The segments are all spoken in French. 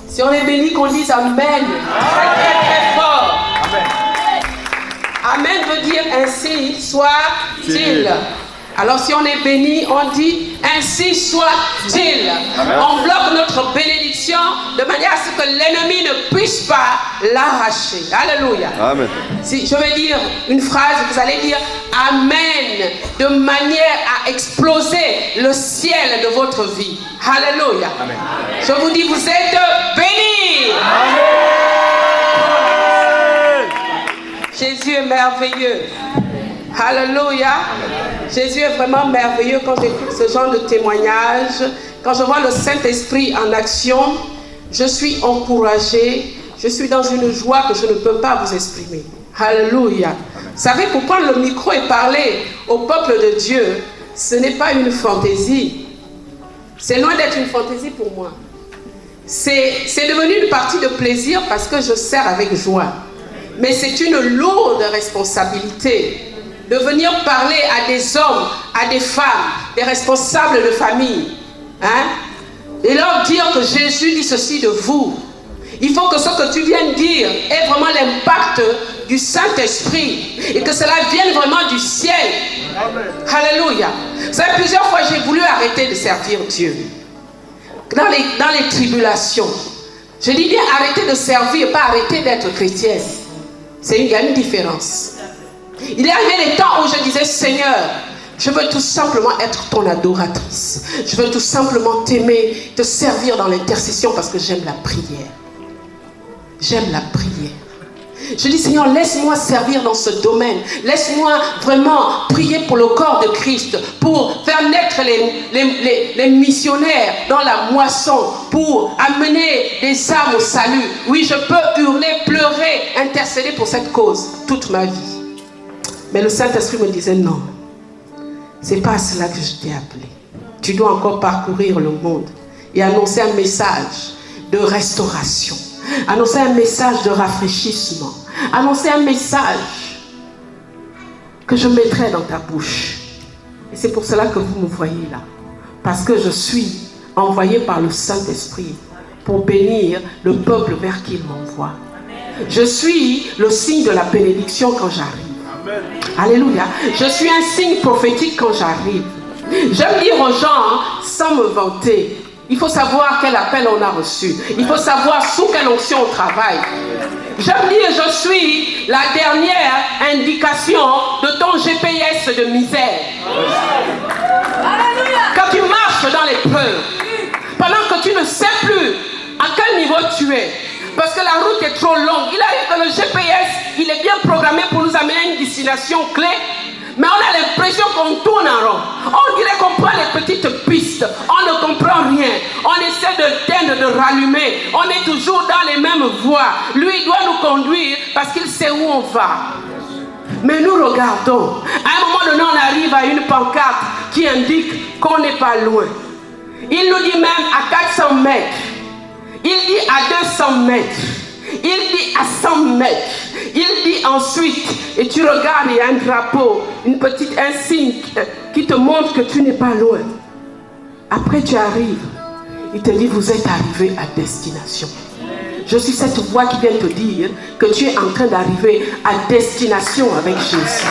Si on est béni, qu'on dise Amen. Très très fort. Amen veut dire ainsi soit-il. Alors si on est béni, on dit ainsi soit-il. On bloque notre bénédiction de manière à ce que l'ennemi ne puisse pas l'arracher. Alléluia. Amen. Si je vais dire une phrase, vous allez dire Amen de manière à exploser le ciel de votre vie. Alléluia. Amen. Je vous dis, vous êtes bénis. Jésus est merveilleux. Alléluia. Jésus est vraiment merveilleux quand j'écoute ce genre de témoignage. Quand je vois le Saint-Esprit en action, je suis encouragée. Je suis dans une joie que je ne peux pas vous exprimer. Alléluia. Vous savez, pour prendre le micro et parler au peuple de Dieu, ce n'est pas une fantaisie. C'est loin d'être une fantaisie pour moi. C'est devenu une partie de plaisir parce que je sers avec joie. Mais c'est une lourde responsabilité de venir parler à des hommes, à des femmes, des responsables de famille, et leur dire que Jésus dit ceci de vous. Il faut que ce que tu viens de dire ait vraiment l'impact du Saint-Esprit et que cela vienne vraiment du ciel. Amen. Alléluia. Vous savez, plusieurs fois j'ai voulu arrêter de servir Dieu. Dans les tribulations. Je dis bien arrêter de servir, pas arrêter d'être chrétienne. Il y a une différence. Il est arrivé des temps où je disais, Seigneur, je veux tout simplement être ton adoratrice. Je veux tout simplement t'aimer, te servir dans l'intercession parce que j'aime la prière. J'aime la prière. Je dis, Seigneur, laisse-moi servir dans ce domaine. Laisse-moi vraiment prier pour le corps de Christ, pour faire naître les missionnaires dans la moisson, pour amener des âmes au salut. Oui, je peux hurler, pleurer, intercéder pour cette cause toute ma vie. Mais le Saint-Esprit me disait, non, c'est pas à cela que je t'ai appelé. Tu dois encore parcourir le monde et annoncer un message de restauration. Annoncer un message de rafraîchissement. Annoncer un message que je mettrai dans ta bouche. Et c'est pour cela que vous me voyez là. Parce que je suis envoyé par le Saint-Esprit pour bénir le peuple vers qui il m'envoie. Je suis le signe de la bénédiction quand j'arrive. Amen. Alléluia. Je suis un signe prophétique quand j'arrive. J'aime dire aux gens, sans me vanter, il faut savoir quel appel on a reçu. Il faut savoir sous quelle onction on travaille. J'aime dire, je suis la dernière indication de ton GPS de misère. Quand tu marches dans l'épreuve, pendant que tu ne sais plus à quel niveau tu es, parce que la route est trop longue, il arrive que le GPS, il est bien programmé pour nous amener à une destination clé, mais on a l'impression qu'on tourne en rond. On dirait qu'on prend les petites pistes, on ne comprend rien, on essaie de teindre, de rallumer, on est toujours dans les mêmes voies. Lui, il doit nous conduire parce qu'il sait où on va. Mais nous regardons, à un moment donné, on arrive à une pancarte qui indique qu'on n'est pas loin. Il nous dit même à 400 mètres, il dit à 200 mètres, il dit à 100 mètres. Il dit ensuite, et tu regardes, il y a un drapeau, une petite insigne qui te montre que tu n'es pas loin. Après tu arrives, il te dit, vous êtes arrivé à destination. Je suis cette voix qui vient te dire que tu es en train d'arriver à destination avec Jésus.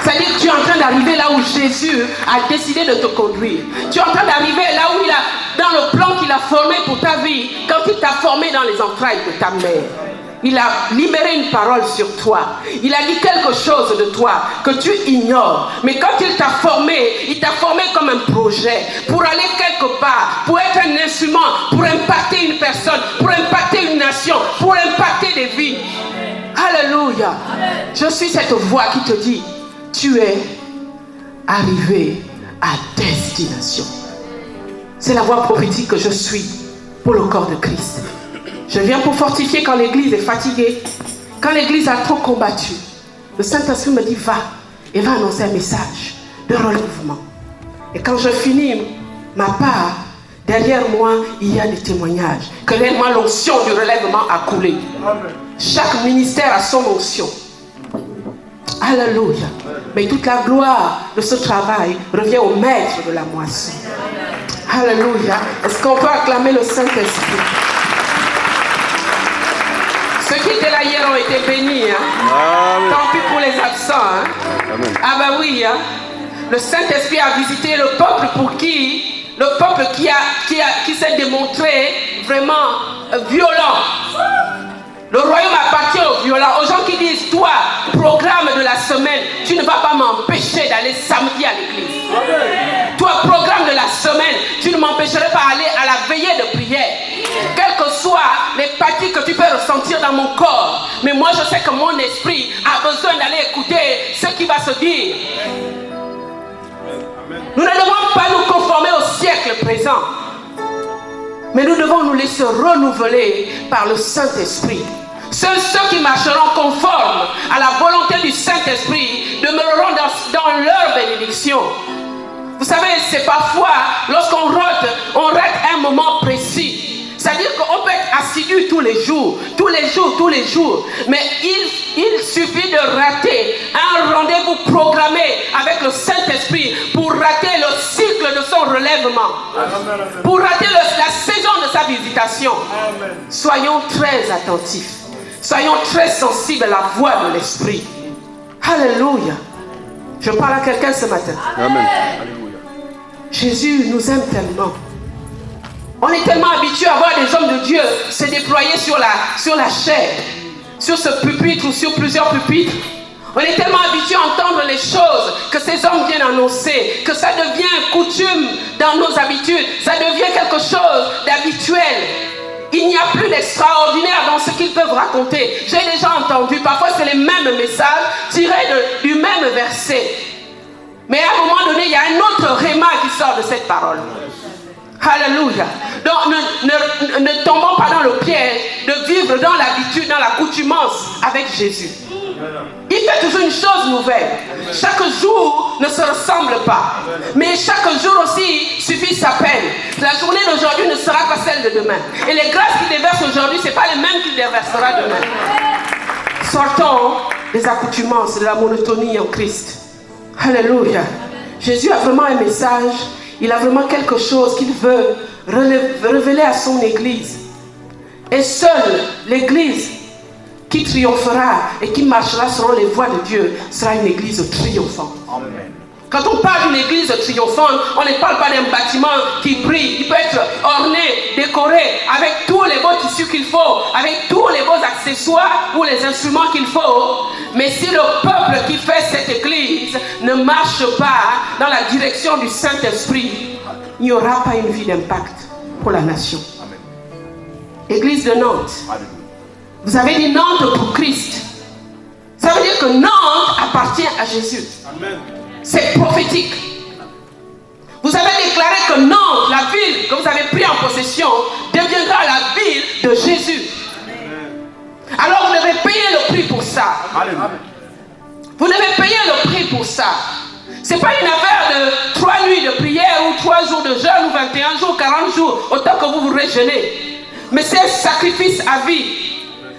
C'est-à-dire que tu es en train d'arriver là où Jésus a décidé de te conduire. Tu es en train d'arriver là où il a, dans le plan qu'il a formé pour ta vie, quand il t'a formé dans les entrailles de ta mère. Il a libéré une parole sur toi. Il a dit quelque chose de toi que tu ignores. Mais quand il t'a formé comme un projet pour aller quelque part, pour être un instrument, pour impacter une personne, pour impacter une nation, pour impacter des vies. Alléluia. Je suis cette voix qui te dit, tu es arrivé à destination. C'est la voix prophétique que je suis pour le corps de Christ. Je viens pour fortifier quand l'église est fatiguée, quand l'église a trop combattu. Le Saint-Esprit me dit, va et va annoncer un message de relèvement. Et quand je finis ma part, derrière moi, il y a des témoignages. Que réellement l'onction du relèvement a coulé. Amen. Chaque ministère a son onction. Alléluia. Mais toute la gloire de ce travail revient au maître de la moisson. Alléluia. Est-ce qu'on peut acclamer le Saint-Esprit? Ceux qui étaient là hier ont été bénis. Hein? Tant pis pour les absents. Hein? Ah ben oui. Hein? Le Saint-Esprit a visité le peuple pour qui? Le peuple qui s'est démontré vraiment violent. Le royaume appartient aux violents, aux gens qui disent, toi, programme de la semaine, tu ne vas pas m'empêcher d'aller samedi à l'église. Toi, programme de la semaine, tu ne m'empêcherais pas d'aller à la veillée de prière. Quelles que soient les fatigues que tu peux ressentir dans mon corps, mais moi je sais que mon esprit a besoin d'aller écouter ce qui va se dire. Nous ne devons pas nous conformer au siècle présent, mais nous devons nous laisser renouveler par le Saint-Esprit. Seuls ceux qui marcheront conformes à la volonté du Saint-Esprit demeureront dans leur bénédiction. Vous savez, c'est parfois, lorsqu'on rate un moment précis. C'est-à-dire qu'on peut être assidu tous les jours. Mais il suffit de rater un rendez-vous programmé avec le Saint-Esprit pour rater le cycle de son relèvement. Pour rater la saison de sa visitation. Soyons très attentifs. Soyons très sensibles à la voix de l'Esprit. Alléluia. Je parle à quelqu'un ce matin. Amen. Jésus nous aime tellement. On est tellement habitué à voir des hommes de Dieu se déployer sur la chair, sur ce pupitre ou sur plusieurs pupitres. On est tellement habitué à entendre les choses que ces hommes viennent annoncer, que ça devient coutume dans nos habitudes, ça devient quelque chose d'habituel. Il n'y a plus d'extraordinaire dans ce qu'ils peuvent raconter. J'ai déjà entendu, parfois c'est les mêmes messages tirés du même verset. Mais à un moment donné, il y a un autre réma qui sort de cette parole. Alléluia. Donc ne tombons pas dans le piège de vivre dans l'habitude, dans l'accoutumance avec Jésus. Il fait toujours une chose nouvelle. Chaque jour ne se ressemble pas. Mais chaque jour aussi suffit sa peine. La journée d'aujourd'hui ne sera pas celle de demain. Et les grâces qu'il déverse aujourd'hui, ce n'est pas les mêmes qu'il déversera demain. Sortons des accoutumances, de la monotonie en Christ. Alléluia. Jésus a vraiment un message. Il a vraiment quelque chose qu'il veut révéler à son Église. Et seule l'Église qui triomphera et qui marchera selon les voies de Dieu sera une Église triomphante. Amen. Quand on parle d'une Église triomphante, on ne parle pas d'un bâtiment qui brille. Il peut être orné, décoré, avec tous les beaux tissus qu'il faut, avec tous les beaux accessoires ou les instruments qu'il faut. Mais si le peuple qui fait cette Église ne marche pas dans la direction du Saint-Esprit, il n'y aura pas une vie d'impact pour la nation. Amen. Église de Nantes. Amen. Vous avez dit Nantes pour Christ. Ça veut dire que Nantes appartient à Jésus. Amen. C'est prophétique. Vous avez déclaré que Nantes, la ville que vous avez pris en possession, deviendra la ville de Jésus. Amen. Alors vous devez payer le prix pour ça. Amen. Vous devez payer le prix pour ça. Ce n'est pas une affaire de 3 nuits de prière ou 3 jours de jeûne ou 21 jours, 40 jours, autant que vous vous régénez. Mais c'est un sacrifice à vie.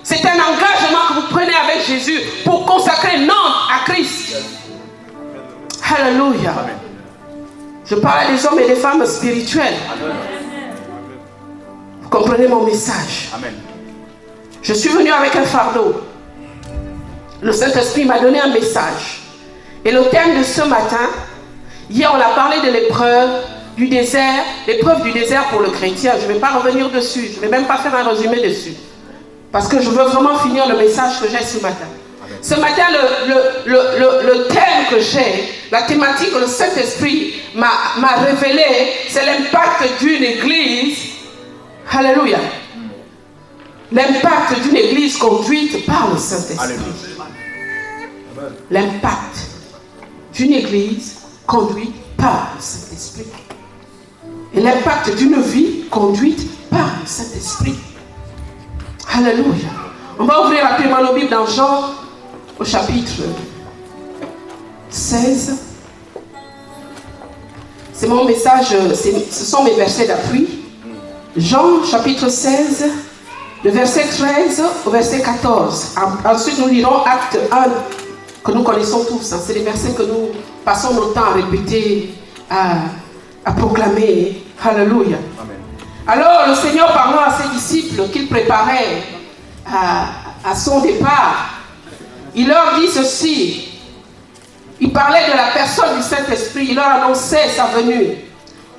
C'est un engagement que vous prenez avec Jésus pour consacrer Nantes à Christ. Alléluia. Je parle à des hommes et des femmes spirituels. Vous comprenez mon message? Amen. Je suis venu avec un fardeau. Le Saint-Esprit m'a donné un message. Et le thème de ce matin, hier on a parlé de l'épreuve du désert, l'épreuve du désert pour le chrétien. Je ne vais pas revenir dessus, je ne vais même pas faire un résumé dessus. Parce que je veux vraiment finir le message que j'ai ce matin. Ce matin, le thème que j'ai, la thématique que le Saint-Esprit m'a révélé, c'est l'impact d'une église. Alléluia. L'impact d'une église conduite par le Saint-Esprit. L'impact d'une église conduite par le Saint-Esprit. Et l'impact d'une vie conduite par le Saint-Esprit. Alléluia. On va ouvrir rapidement nos Bibles dans Jean au chapitre 16. C'est mon message, ce sont mes versets d'appui. Jean chapitre 16, le verset 13 au verset 14. Ensuite nous lirons Acte 1, que nous connaissons tous. C'est les versets que nous passons notre temps à répéter, à proclamer. Alléluia. Amen. Alors le Seigneur parlant à ses disciples qu'il préparait à son départ, il leur dit ceci. Il parlait de la personne du Saint-Esprit, il leur annonçait sa venue.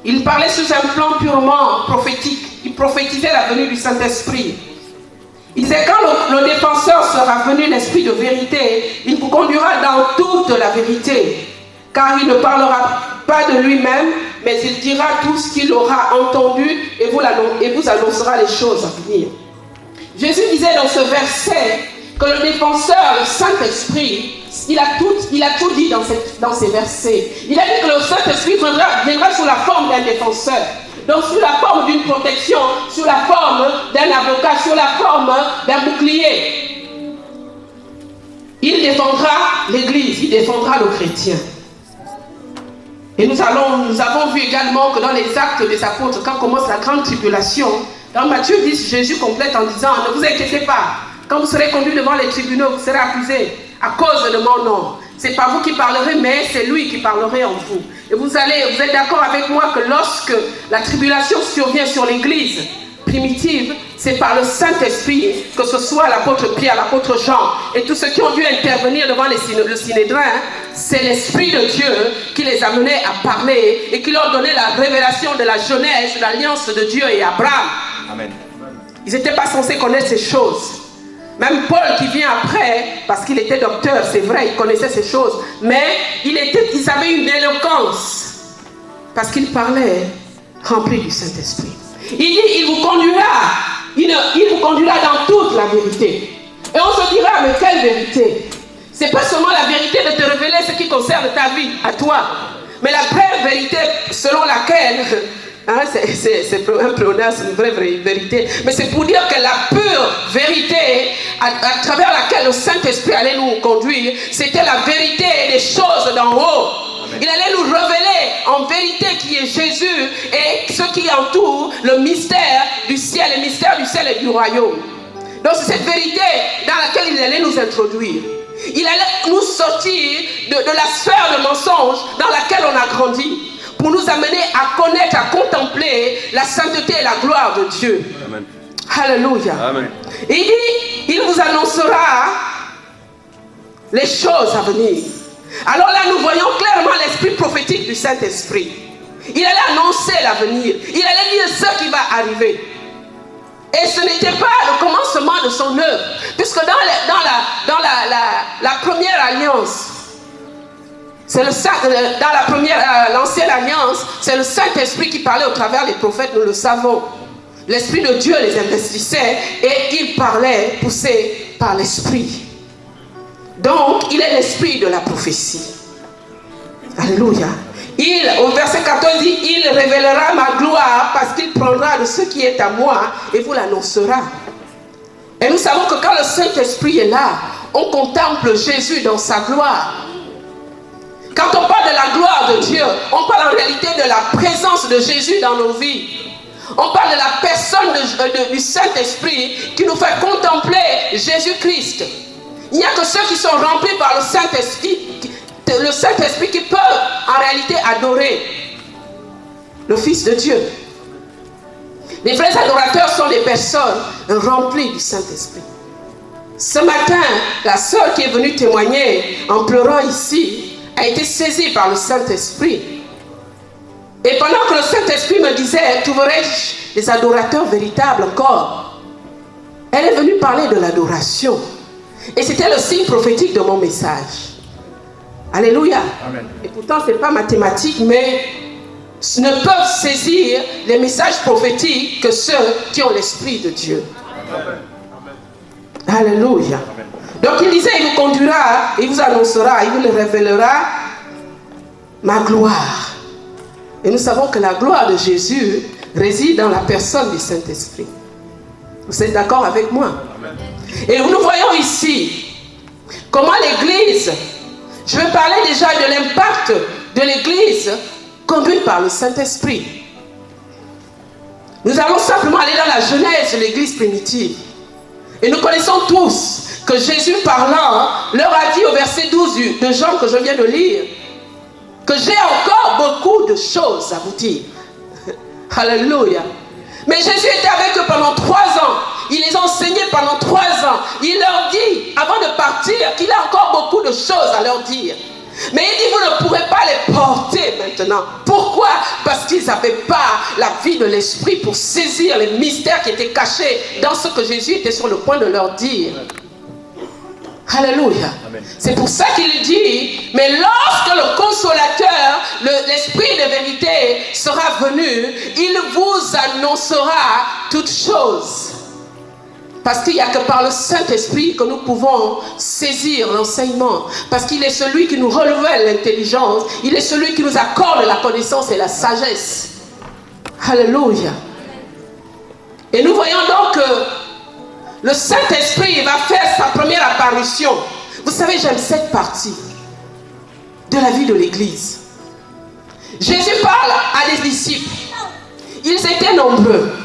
Il parlait sous un plan purement prophétique. Il prophétisait la venue du Saint-Esprit. Il disait, quand le défenseur sera venu, l'Esprit de vérité, il vous conduira dans toute la vérité. Car il ne parlera pas de lui-même, mais il dira tout ce qu'il aura entendu et vous annoncera les choses à venir. Jésus disait dans ce verset que le défenseur, le Saint-Esprit, il a tout dit dans ces versets. Il a dit que le Saint-Esprit viendra sous la forme d'un défenseur. Donc sous la forme d'une protection, sous la forme d'un avocat, sous la forme d'un bouclier. Il défendra l'Église, il défendra le chrétien. Et nous avons vu également que dans les actes des apôtres, quand commence la grande tribulation, dans Matthieu 10, Jésus complète en disant, ne vous inquiétez pas, quand vous serez conduits devant les tribunaux, vous serez accusés à cause de mon nom. Ce n'est pas vous qui parlerez, mais c'est lui qui parlerait en vous. Et vous êtes d'accord avec moi que lorsque la tribulation survient sur l'Église primitive, c'est par le Saint-Esprit, que ce soit l'apôtre Pierre, l'apôtre Jean, et tous ceux qui ont dû intervenir devant le Sinédrin, c'est l'Esprit de Dieu qui les amenait à parler et qui leur donnait la révélation de la Genèse, de l'alliance de Dieu et Abraham. Amen. Ils n'étaient pas censés connaître ces choses. Même Paul qui vient après, parce qu'il était docteur, c'est vrai, il connaissait ces choses, mais il avait une éloquence, parce qu'il parlait rempli du Saint-Esprit. Il dit, il vous conduira dans toute la vérité. Et on se dira, mais quelle vérité? C'est pas seulement la vérité de te révéler ce qui concerne ta vie, à toi, mais la vraie vérité selon laquelle... c'est un pléonasme, une vraie vérité. Mais c'est pour dire que la pure vérité à travers laquelle le Saint-Esprit allait nous conduire, c'était la vérité des choses d'en haut. Il allait nous révéler en vérité qui est Jésus et ce qui entoure le mystère du ciel, le mystère du ciel et du royaume. Donc c'est cette vérité dans laquelle il allait nous introduire. Il allait nous sortir de la sphère de mensonges dans laquelle on a grandi, pour nous amener à connaître, à contempler la sainteté et la gloire de Dieu. Amen. Alléluia. Amen. Et il dit, il vous annoncera les choses à venir. Alors là, nous voyons clairement l'esprit prophétique du Saint-Esprit. Il allait annoncer l'avenir. Il allait dire ce qui va arriver. Et ce n'était pas le commencement de son œuvre. Puisque dans la première alliance, c'est l'ancienne alliance, c'est le Saint-Esprit qui parlait au travers des prophètes, nous le savons. L'Esprit de Dieu les investissait et il parlait poussé par l'Esprit. Donc, il est l'Esprit de la prophétie. Alléluia. Au verset 14, dit, il révélera ma gloire parce qu'il prendra de ce qui est à moi et vous l'annoncera. Et nous savons que quand le Saint-Esprit est là, on contemple Jésus dans sa gloire. Quand on parle de la gloire de Dieu, on parle en réalité de la présence de Jésus dans nos vies. On parle de la personne du Saint-Esprit qui nous fait contempler Jésus-Christ. Il n'y a que ceux qui sont remplis par le Saint-Esprit qui peuvent en réalité adorer le Fils de Dieu. Les vrais adorateurs sont des personnes remplies du Saint-Esprit. Ce matin, la sœur qui est venue témoigner en pleurant ici a été saisie par le Saint-Esprit. Et pendant que le Saint-Esprit me disait, trouverai-je des adorateurs véritables encore? Elle est venue parler de l'adoration. Et c'était le signe prophétique de mon message. Alléluia. Amen. Et pourtant, ce n'est pas mathématique, mais ne peuvent saisir les messages prophétiques que ceux qui ont l'Esprit de Dieu. Amen. Alléluia. Amen. Donc il disait, il vous conduira, il vous annoncera, il vous révélera ma gloire. Et nous savons que la gloire de Jésus réside dans la personne du Saint-Esprit. Vous êtes d'accord avec moi? Amen. Et nous voyons ici comment l'Église, je vais parler déjà de l'impact de l'Église conduite par le Saint-Esprit. Nous allons simplement aller dans la genèse de l'Église primitive. Et nous connaissons tous que Jésus parlant leur a dit au verset 12 de Jean que je viens de lire, que j'ai encore beaucoup de choses à vous dire. Alléluia. Mais Jésus était avec eux pendant 3 ans. Il les a enseignés pendant 3 ans. il leur dit, avant de partir, qu'il a encore beaucoup de choses à leur dire. Mais il dit, vous ne pourrez pas les porter maintenant. Pourquoi? Parce qu'ils n'avaient pas la vie de l'esprit pour saisir les mystères qui étaient cachés dans ce que Jésus était sur le point de leur dire. Alléluia. C'est pour ça qu'il dit, mais lorsque le consolateur, l'esprit de vérité sera venu, il vous annoncera toutes choses. Parce qu'il n'y a que par le Saint-Esprit que nous pouvons saisir l'enseignement. Parce qu'il est celui qui nous renouvelle l'intelligence. Il est celui qui nous accorde la connaissance et la sagesse. Alléluia. Et nous voyons donc que le Saint-Esprit va faire sa première apparition. Vous savez, j'aime cette partie de la vie de l'Église. Jésus parle à des disciples. Ils étaient nombreux.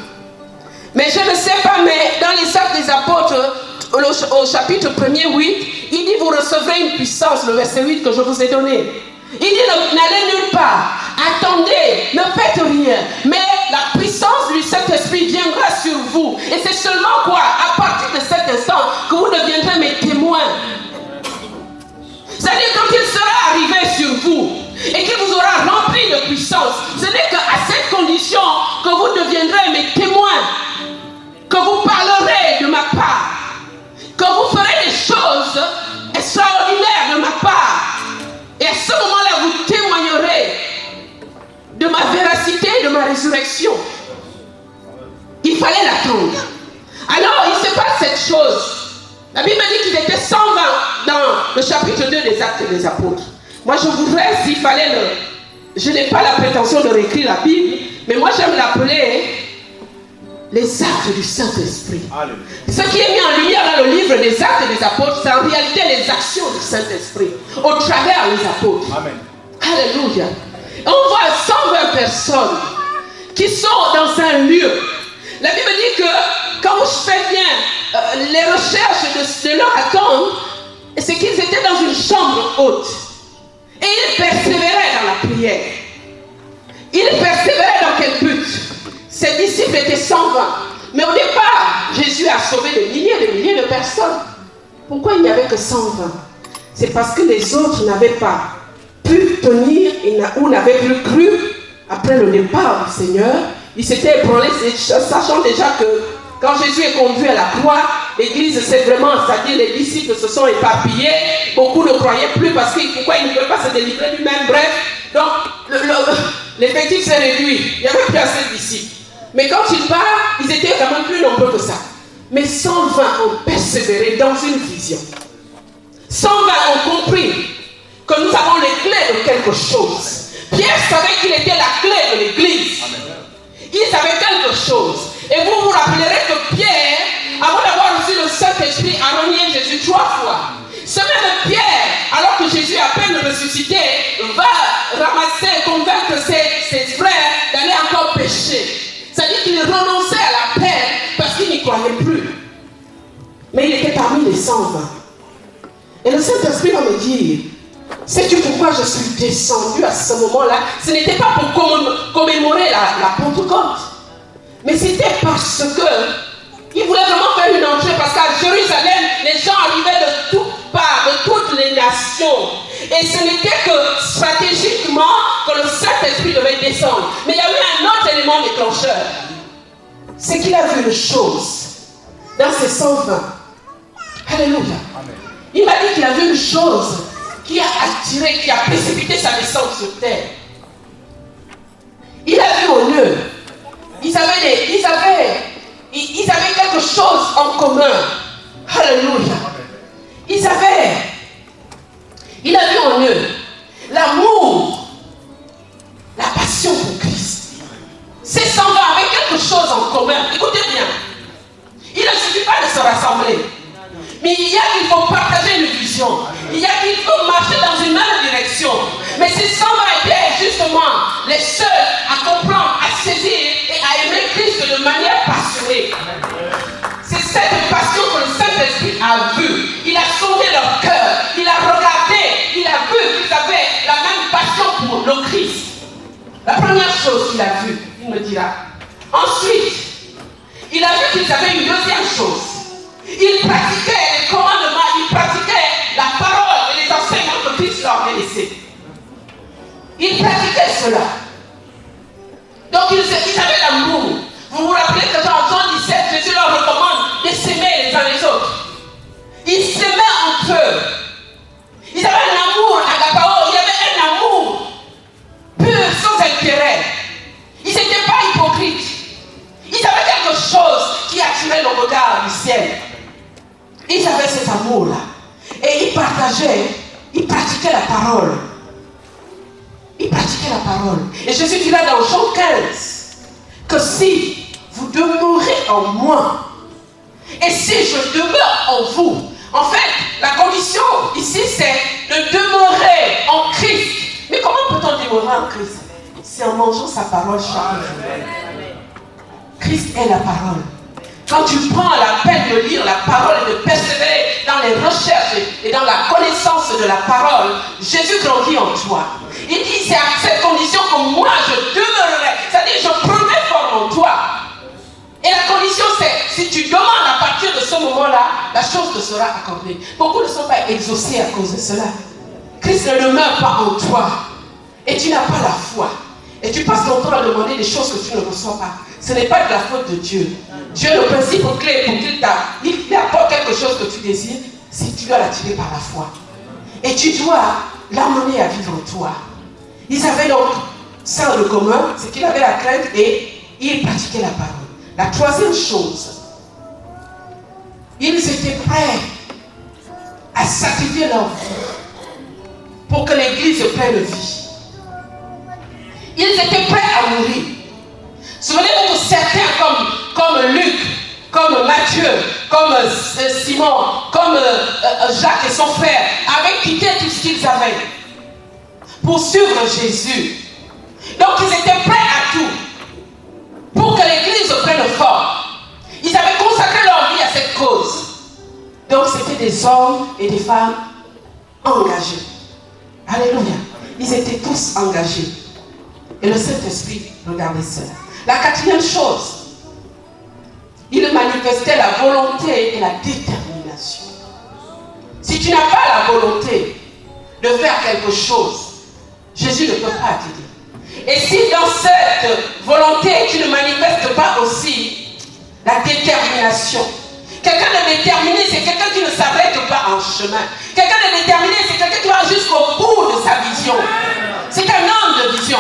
Mais je ne sais pas, mais dans les Actes des Apôtres, au chapitre 1er, 8, il dit, vous recevrez une puissance, le verset 8 que je vous ai donné. Il dit, n'allez nulle part, attendez, ne faites rien, mais la puissance du Saint-Esprit viendra sur vous. Et c'est seulement quoi? À partir de cet instant, que vous deviendrez mes témoins. C'est-à-dire quand il sera arrivé sur vous, et qu'il vous aura rempli de puissance, ce n'est qu'à cette condition que vous deviendrez mes témoins. Que vous parlerez de ma part, que vous ferez des choses extraordinaires de ma part, et à ce moment-là vous témoignerez de ma véracité et de ma résurrection. Il fallait l'attendre. Alors il se passe cette chose. La Bible dit qu'ils étaient 120 dans le chapitre 2 des Actes des Apôtres. Moi je voudrais, s'il fallait je n'ai pas la prétention de réécrire la Bible, mais moi j'aime l'appeler les actes du Saint-Esprit. Ce qui est mis en lumière dans le livre des Actes des Apôtres, c'est en réalité les actions du Saint-Esprit au travers des apôtres. Amen. Alléluia. On voit 120 personnes qui sont dans un lieu. La Bible dit que quand vous faites bien les recherches de leur attendre, c'est qu'ils étaient dans une chambre haute. Et ils persévéraient dans la prière. Ils persévéraient dans quel but? Ses disciples étaient 120. Mais au départ, Jésus a sauvé des milliers de personnes. Pourquoi il n'y avait que 120? C'est parce que les autres n'avaient pas pu tenir ou n'avaient plus cru après le départ du Seigneur. Ils s'étaient ébranlés, sachant déjà que quand Jésus est conduit à la croix, l'église s'est vraiment, c'est-à-dire les disciples se sont éparpillés. Beaucoup ne croyaient plus parce que pourquoi ils ne peuvent pas se délivrer lui-même. Bref, donc l'effectif s'est réduit. Il n'y avait plus assez de disciples. Mais quand il part, ils étaient quand même plus nombreux que ça. Mais 120 ont persévéré dans une vision. 120 ont compris que nous avons les clés de quelque chose. Pierre savait qu'il était la clé de l'église. Il savait quelque chose. Et vous vous rappellerez que Pierre, avant d'avoir reçu le Saint-Esprit, a renié Jésus 3 fois. Ce même Pierre, alors que Jésus à peine ressuscité, va ramasser, convaincre ses frères d'aller encore pécher. C'est-à-dire qu'il renonçait à la paix parce qu'il n'y croyait plus. Mais il était parmi les 120. Et le Saint-Esprit va me dire, sais-tu pourquoi je suis descendu à ce moment-là? Ce n'était pas pour commémorer la Pentecôte. Mais c'était parce que il voulait vraiment faire une entrée. Parce qu'à Jérusalem, les gens arrivaient de toutes parts, de toutes les nations. Et ce n'était que stratégiquement que le Saint-Esprit devait descendre. Mais il y a eu un autre élément déclencheur. C'est qu'il a vu une chose dans ces 120. Alléluia. Amen. Il m'a dit qu'il a vu une chose qui a attiré, qui a précipité sa descente sur terre. Il a vu au lieu. Ils avaient quelque chose en commun. Alléluia. Il a vu en eux l'amour, la passion pour Christ. Ces 120 avaient quelque chose en commun. Écoutez bien. Il ne suffit pas de se rassembler. Mais il faut partager une vision. Il faut marcher dans une même direction. Mais ces 120 étaient justement les seuls à comprendre, à saisir et à aimer Christ de manière passionnée. C'est cette passion que le Saint-Esprit a vue. Il a sondé leur cœur. Il a regardé. Il a vu qu'ils avaient la même passion pour le Christ. La première chose qu'il a vue, il me dira. Ensuite, il a vu qu'ils avaient une deuxième chose. Ils pratiquaient les commandements, ils pratiquaient la parole et les enseignements que Christ leur avait laissés. Ils pratiquaient cela. Donc ils avaient l'amour. Vous vous rappelez que dans Jean 17, Jésus leur recommande de s'aimer les uns les autres. Ils s'aimaient entre eux. Ils avaient un amour agapao, il y avait un amour pur, sans intérêt. Ils n'étaient pas hypocrites. Ils avaient quelque chose qui attirait le regard du ciel. Ils avaient cet amour-là. Et ils partageaient, ils pratiquaient la parole. Ils pratiquaient la parole. Et Jésus dit là dans Jean 15 que si vous demeurez en moi et si je demeure en vous, en fait, la condition ici c'est de demeurer en Christ. Mais comment peut-on demeurer en Christ? C'est en mangeant sa parole chaque jour. Christ est la parole. Quand tu prends la peine de lire la parole et de persévérer dans les recherches et dans la connaissance de la parole, Jésus grandit en toi. Il dit, c'est à cette condition que moi je demeurerai. C'est-à-dire, je prendrai forme en toi. Et la condition c'est, si tu demandes à partir de ce moment-là, la chose te sera accordée. Beaucoup ne sont pas exaucés à cause de cela. Christ ne demeure pas en toi. Et tu n'as pas la foi. Et tu passes ton temps à demander des choses que tu ne reçois pas. Ce n'est pas de la faute de Dieu. Dieu, le principe clé pour qu'il t'apporte quelque chose que tu désires, c'est que tu dois l'attirer par la foi. Et tu dois l'amener à vivre en toi. Ils avaient donc ça de commun, c'est qu'ils avaient la crainte et ils pratiquaient la parole. La troisième chose, ils étaient prêts à sacrifier leur vie pour que l'église prenne vie. Ils étaient prêts à mourir. Souvenez-vous que certains comme Luc, comme Matthieu, comme Simon, comme Jacques et son frère avaient quitté tout ce qu'ils avaient pour suivre Jésus. Donc ils étaient prêts à tout pour que l'église prenne forme. Ils avaient consacré leur vie à cette cause. Donc c'était des hommes et des femmes engagés. Alléluia. Ils étaient tous engagés. Et le Saint-Esprit regardait cela. La quatrième chose, il manifestait la volonté et la détermination. Si tu n'as pas la volonté de faire quelque chose, Jésus ne peut pas t'aider. Et si dans cette volonté, tu ne manifestes pas aussi la détermination. Quelqu'un de déterminé, c'est quelqu'un qui ne s'arrête pas en chemin. Quelqu'un de déterminé, c'est quelqu'un qui va jusqu'au bout de sa vision. C'est un homme de vision.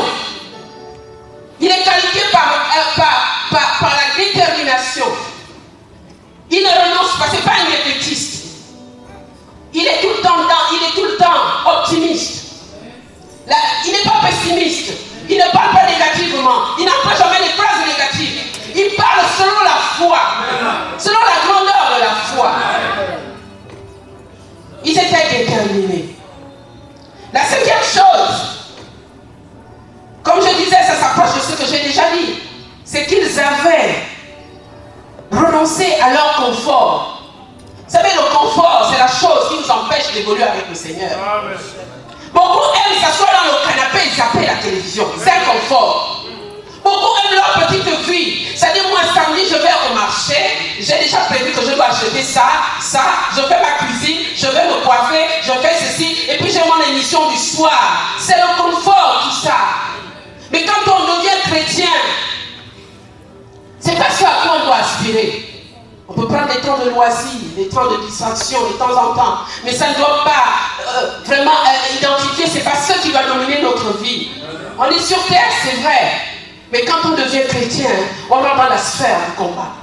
Il est qualifié par la détermination. Il ne renonce pas, ce n'est pas un défaitiste. Il est tout le temps optimiste. Il n'est pas pessimiste. Il ne parle pas négativement. Il n'emploie jamais les phrases négatives. Il parle selon la foi, selon la grandeur de la foi. Ils étaient déterminés. La cinquième chose, comme je disais, ça s'approche de ce que j'ai déjà dit. C'est qu'ils avaient renoncé à leur confort. Vous savez, le confort, c'est la chose qui nous empêche d'évoluer avec le Seigneur. Beaucoup aiment s'asseoir dans le canapé et zapper la télévision. C'est un confort. Beaucoup aiment leur petite vie. C'est-à-dire, moi, samedi, je vais au marché. J'ai déjà prévu que je dois acheter ça. Je fais ma cuisine. Je vais me coiffer. Je fais ceci. Et puis, j'ai mon émission du soir. C'est le confort, tout ça. Mais quand on devient chrétien, c'est pas ce à quoi on doit aspirer. On peut prendre des temps de loisirs, des temps de distraction de temps en temps, mais ça ne doit pas vraiment identifier, c'est pas ça qui va dominer notre vie. On est sur terre, c'est vrai, mais quand on devient chrétien, on rentre dans la sphère du combat.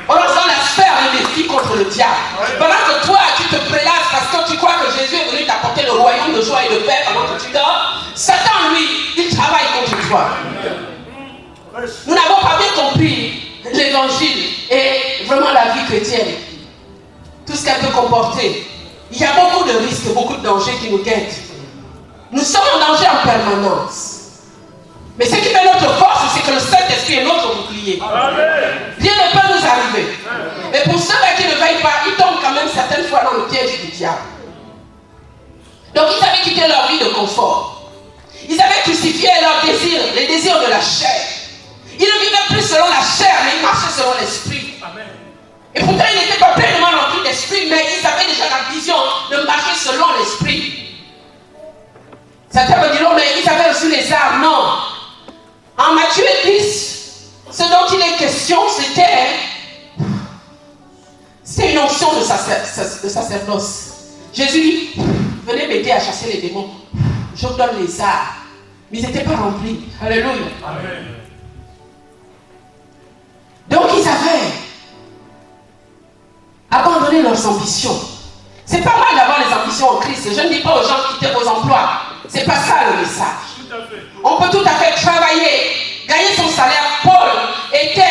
On rentre dans la sphère du défi contre le diable. Pendant que toi, tu te prélasses parce que tu crois que Jésus est venu t'apporter le royaume de joie et de paix pendant que tu dors, Satan, lui, il travaille contre toi. Nous n'avons pas bien compris l'évangile et vraiment la vie chrétienne. Tout ce qu'elle peut comporter. Il y a beaucoup de risques, beaucoup de dangers qui nous guettent. Nous sommes en danger en permanence. Mais ce qui fait notre force, c'est que le Saint-Esprit est notre bouclier. Rien ne peut nous arriver. Mais pour ceux-là qui ne veillent pas, ils tombent quand même certaines fois dans le piège du diable. Donc ils avaient quitté leur vie de confort. Ils avaient crucifié leurs désirs, les désirs de la chair. Ils ne vivaient plus selon la chair, mais ils marchaient selon l'esprit. Et pourtant, ils l'esprit, mais ils avaient déjà la vision de marcher selon l'esprit. Certains me diront, mais ils avaient reçu les armes. Non. En Matthieu 10, ce dont il est question, c'était une onction de sacerdoce. Jésus dit, venez m'aider à chasser les démons. Je vous donne les armes. Mais ils n'étaient pas remplis. Alléluia. Amen. Donc ils avaient abandonné leurs ambitions. C'est pas mal d'avoir les ambitions en Christ. Je ne dis pas aux gens de quitter vos emplois. C'est pas ça le message. On peut tout à fait travailler, gagner son salaire. Paul était,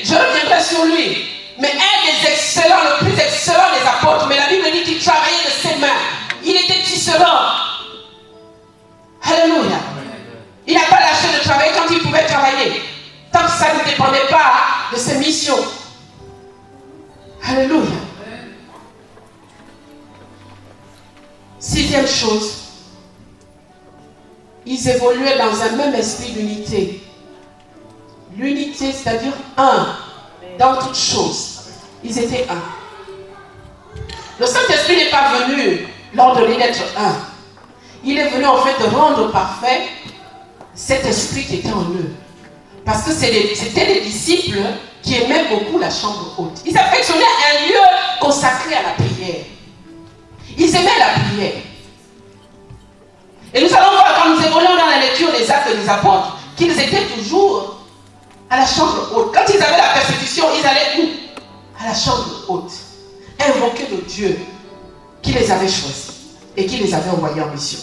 je reviendrai sur lui, mais un des excellents, le plus excellent des apôtres. Mais la Bible dit qu'il travaillait de ses mains. Il était tisserand. Alléluia. Il n'a pas lâché de travailler quand il pouvait travailler. Tant que ça ne dépendait pas de ses missions. Alléluia. Sixième chose, ils évoluaient dans un même esprit d'unité. L'unité, c'est-à-dire un, dans toutes choses. Ils étaient un. Le Saint-Esprit n'est pas venu l'ordonner d'être un. Il est venu en fait de rendre parfait cet esprit qui était en eux. Parce que c'était les disciples qui aimaient beaucoup la chambre haute. Ils affectionnaient un lieu consacré à la prière. Ils aimaient la prière. Et nous allons voir quand nous évoluons dans la lecture des actes des apôtres qu'ils étaient toujours à la chambre haute. Quand ils avaient la persécution, ils allaient où? À la chambre haute. Invoquer le Dieu qui les avait choisis et qui les avait envoyés en mission.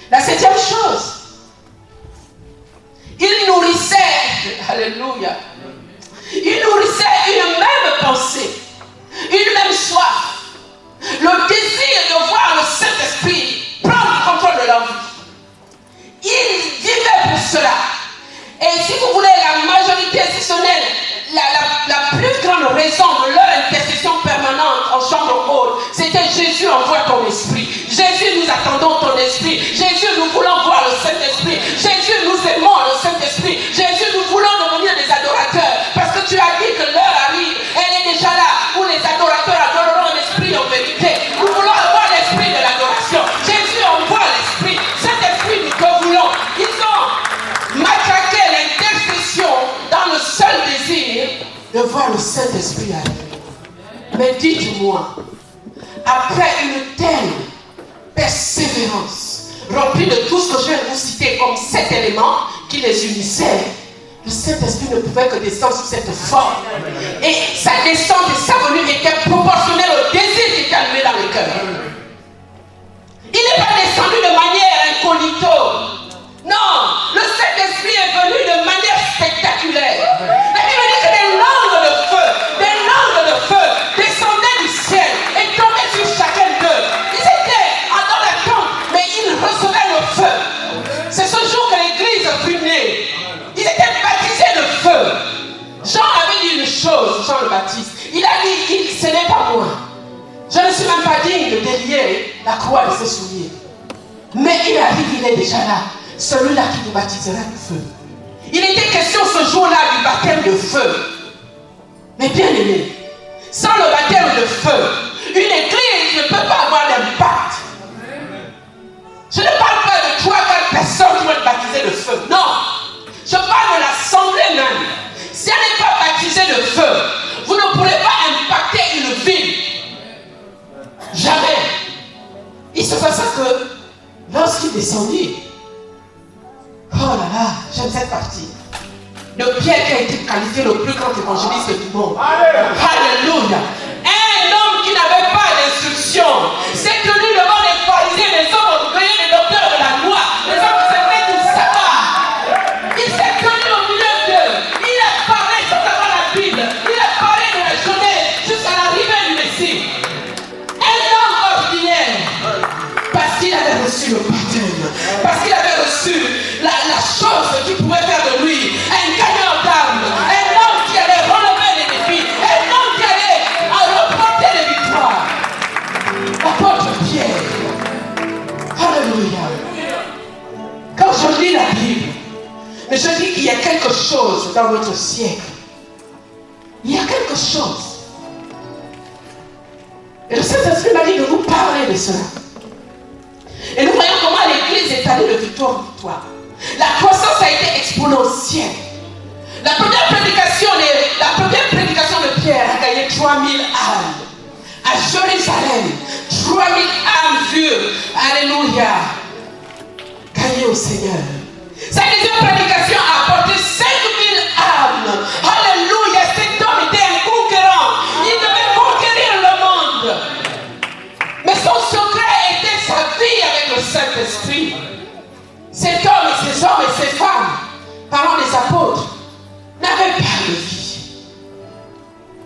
La septième chose, ils nourrissaient, alléluia, ils nourrissaient une même pensée, une même soif, le désir de voir le Saint-Esprit prendre le contrôle de leur vie. Ils vivaient pour cela. Et si vous voulez, la majorité, si ce n'est la plus grande raison de leur intercession permanente en chambre haute, c'était Jésus, envoie ton esprit. Jésus, nous attendons ton esprit. Jésus, nous voulons voir le Saint-Esprit. Jésus, nous aimons le Saint-Esprit. Jésus, nous voulons devenir des adorateurs. Parce que tu as dit que l'heure arrive, elle est déjà là, où les adorateurs adoreront l'esprit en vérité. Nous voulons avoir l'esprit de l'adoration. Jésus envoie l'esprit. Cet esprit, nous le voulons. Ils ont matraqué l'intercession dans le seul désir de voir le Saint-Esprit arriver. Mais dites-moi, après une telle persévérance, remplie de tout ce que je viens de vous citer comme 7 éléments qui les unissaient, le Saint-Esprit ne pouvait que descendre sous cette forme. Et sa descente et sa venue étaient proportionnelles au désir qui était allumé dans le cœur. Il n'est pas descendu de manière incognito. Non, le Saint-Esprit est venu de manière spectaculaire. La Bible dit que des langues de feu descendaient du ciel et tombaient sur chacun d'eux. Ils étaient dans l'attente, mais ils recevaient le feu. C'est ce jour que l'église fut née. Ils étaient baptisés de feu. Jean avait dit une chose, Jean le Baptiste. Il a dit, ce n'est pas moi. Je ne suis même pas digne de délier la croix de ses souliers. Mais il arrive, il est déjà là. Celui-là qui nous baptisera de feu. Il était question ce jour-là du baptême de feu. Mais bien aimé, sans le baptême de feu, une église ne peut pas avoir d'impact. Je ne parle pas de 3 4 personnes qui vont être baptisées de feu. Non. Je parle de l'assemblée même. Si elle n'est pas baptisée de feu, vous ne pourrez pas impacter une ville. Jamais. Il se passa que lorsqu'il descendit, oh là là, j'aime cette partie. De Pierre qui a été qualifié le plus grand évangéliste du monde. Alléluia. Un homme qui n'avait pas d'instruction s'est tenu devant les pharisiens, les hommes orgueilleux, les docteurs de la loi, les hommes qui s'aimaient tout savoir. Il s'est tenu au milieu d'eux. Il a parlé sans savoir la Bible. Il a parlé de la jeunesse jusqu'à l'arrivée du Messie. Un homme ordinaire. Parce qu'il avait reçu le baptême. Parce qu'il avait reçu la chose qui pouvait faire de lui un gagnant d'âme, un homme qui allait relever les défis, un homme qui allait remporter les victoires. L'apôtre Pierre. Alléluia. Quand je lis la Bible, mais je dis qu'il y a quelque chose dans notre siècle. Il y a quelque chose. Et le Saint-Esprit m'a dit de vous parler de cela. Et nous voyons comment l'église est allée de victoire en victoire. La croissance a été exponentielle. La première prédication de Pierre a gagné 3000 âmes. À Jérusalem, 3000 âmes vues. Alléluia. Gagnées au Seigneur. Sa deuxième prédication a apporté 5000 âmes. Alléluia. Cet homme était un conquérant. Il devait conquérir le monde. Mais son secret était sa vie avec le Saint-Esprit. Cet homme et ces hommes et ces femmes, parlant des apôtres, n'avaient pas de vie.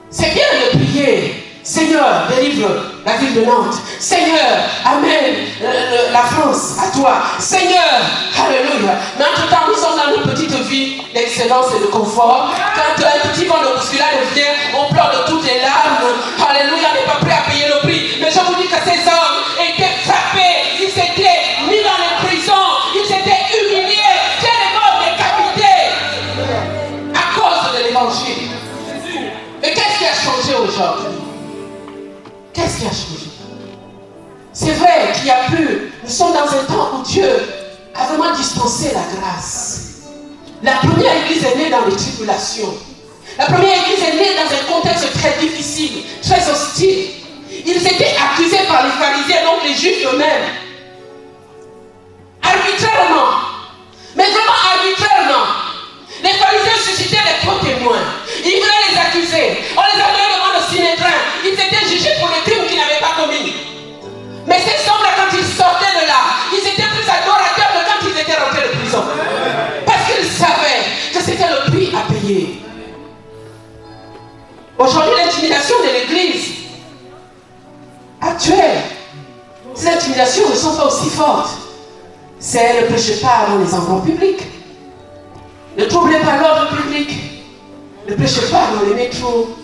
C'est bien de prier. Seigneur, délivre la ville de Nantes. Seigneur, amène la France à toi. Seigneur, alléluia. Mais entre-temps, nous sommes dans une petite vie d'excellence et de confort. Quand un petit vent de bousculade vient, on pleure de toutes les larmes. Alléluia, on n'est pas prêt à payer le prix. Mais je vous dis que ces hommes étaient frappés. Ils s'étaient mis dans les prisons. Ils s'étaient humiliés. Tellement décapités à cause de l'évangile. Mais qu'est-ce qui a changé aujourd'hui? Qu'est-ce qui a changé? C'est vrai qu'il y a plus. Nous sommes dans un temps où Dieu a vraiment dispensé la grâce. La première église est née dans les tribulations. La première église est née dans un contexte très difficile, très hostile. Ils étaient accusés par les pharisiens, donc les juifs eux-mêmes. Arbitrairement. Mais vraiment arbitrairement. Les pharisiens suscitaient des faux témoins. Ils voulaient les accuser. On les amenait devant le Sinédrin. Ils étaient jugés pour les crimes qu'ils n'avaient pas commis. Mais ces hommes-là, quand ils sortaient de là, ils étaient plus adorateurs que quand ils étaient rentrés de prison. Parce qu'ils savaient que c'était le prix à payer. Aujourd'hui, l'intimidation de l'église actuelle, ces intimidations ne sont pas aussi fortes. C'est ne prêchez pas dans les endroits publics. Ne troublez pas l'ordre public. Ne prêchez pas dans les métros.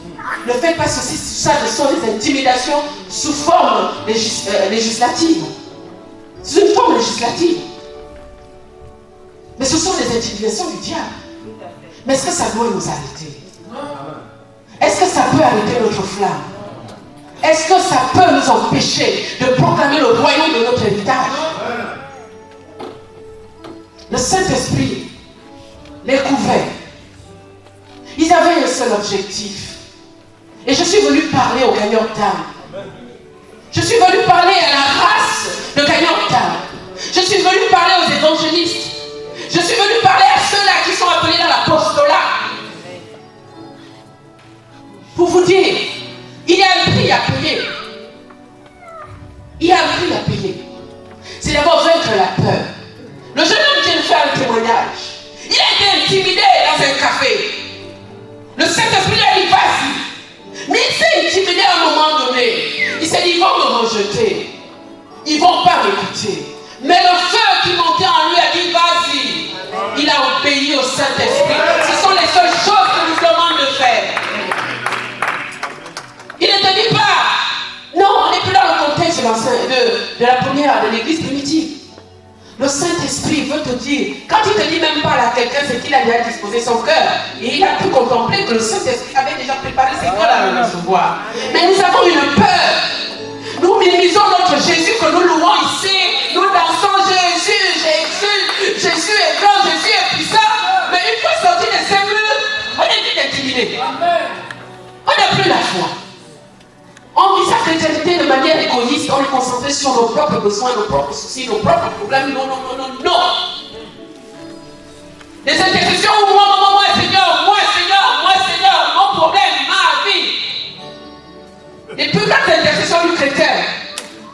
Ne faites pas ceci, ça, ce sont des intimidations sous forme législative. C'est une forme législative. Mais ce sont des intimidations du diable. Mais est-ce que ça doit nous arrêter? Est-ce que ça peut arrêter notre flamme? Est-ce que ça peut nous empêcher de proclamer le royaume de notre héritage? Le Saint-Esprit les couvrait. Ils avaient un seul objectif. Et je suis venu parler aux gagnants d'âme. Je suis venu parler à la race de gagnants d'âme. Je suis venu parler aux évangélistes. Je suis venu parler à ceux-là qui sont appelés dans l'apostolat. Pour vous dire, il y a un prix à payer. Il y a un prix à payer. C'est d'abord vaincre la peur. Le jeune homme vient de faire un témoignage. Il a été intimidé dans un café. Le Saint-Esprit lui a dit, vas-y. Mais il s'est intimidé à un moment donné. Il s'est dit, ils vont me rejeter. Ils ne vont pas m'écouter. Mais le feu qui montait en lui a dit, vas-y. Il a obéi au Saint-Esprit. Ce sont les seules choses que nous demande de faire. Il ne te dit pas, non, on n'est plus dans le contexte de la première, de l'église primitive. Le Saint-Esprit veut te dire, quand il ne te dit même pas à quelqu'un, c'est qu'il a déjà disposé son cœur. Et il a pu contempler que le Saint-Esprit avait déjà préparé ses cœurs à le recevoir. Mais nous avons une peur. Nous minimisons notre Jésus que nous louons ici. Nous dansons Jésus, Jésus, Jésus est grand, Jésus est puissant. Mais une fois sorti de ces murs, on est vite intimidé. On n'a plus la foi. On vit sa chrétienté de manière égoïste, on est concentré sur nos propres besoins, nos propres soucis, nos propres problèmes. Non, non, non, non, non. Des intercessions où moi, Seigneur, mon problème, ma vie. Les plus grandes intercessions du chrétien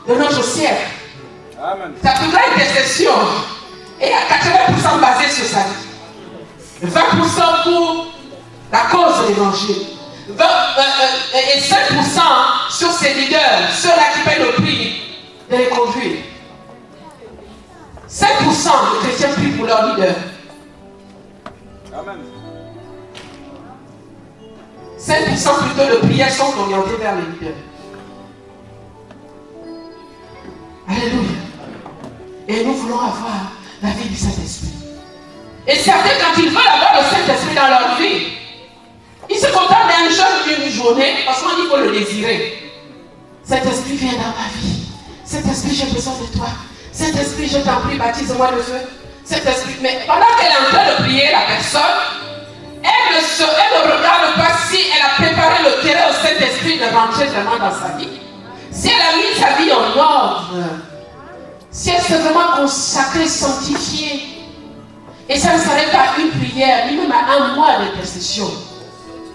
de notre siècle. Amen. Sa plus grande intercession est à 80% basée sur sa vie. 20% pour la cause de l'évangile. Et 5% sur ses leaders, ceux-là qui paient le prix de les conduire. 5% de chrétiens prient pour leurs leaders. Amen. 5% plutôt de prières sont orientées vers les leaders. Alléluia. Et nous voulons avoir la vie du Saint-Esprit. Et certains, quand ils veulent avoir le Saint-Esprit dans leur vie, ils se contentent d'un jeûne d'une journée parce qu'on dit qu'il faut le désirer. Cet esprit vient dans ma vie. Cet esprit, j'ai besoin de toi. Cet esprit, je t'en prie, baptise-moi de feu. Cet esprit, mais pendant qu'elle est en train de prier, la personne, elle ne regarde pas si elle a préparé le terrain au Saint-Esprit de rentrer vraiment dans sa vie. Si elle a mis sa vie en ordre, si elle s'est vraiment consacrée, sanctifiée, et ça ne s'arrête pas à une prière, ni même à un mois d'intercession.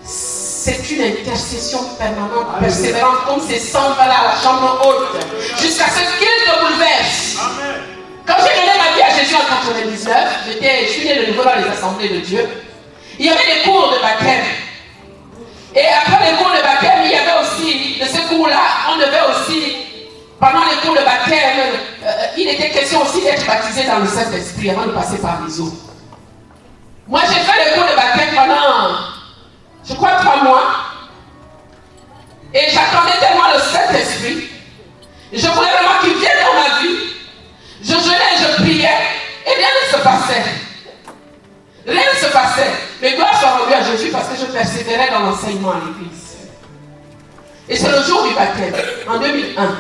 C'est une intercession permanente, persévérante, comme ces sang va à la chambre haute, jusqu'à ce qu'il te bouleverse. Amen. Quand j'ai donné ma vie à Jésus en 1999, je suis né de nouveau dans les assemblées de Dieu. Il y avait des cours de baptême. Et après les cours de baptême, il y avait aussi, de ces cours-là, on devait aussi, pendant les cours de baptême, il était question aussi d'être baptisé dans le Saint-Esprit avant de passer par les eaux. Moi, j'ai fait les cours de baptême pendant, je crois, 3 mois. Et j'attendais tellement le Saint-Esprit. Je voulais vraiment qu'il vienne dans ma vie. Je jeûnais, je priais, et rien ne se passait. Rien ne se passait. Mais gloire soit rendue à Jésus parce que je persévérais dans l'enseignement à l'église. Et c'est le jour du baptême, en 2001,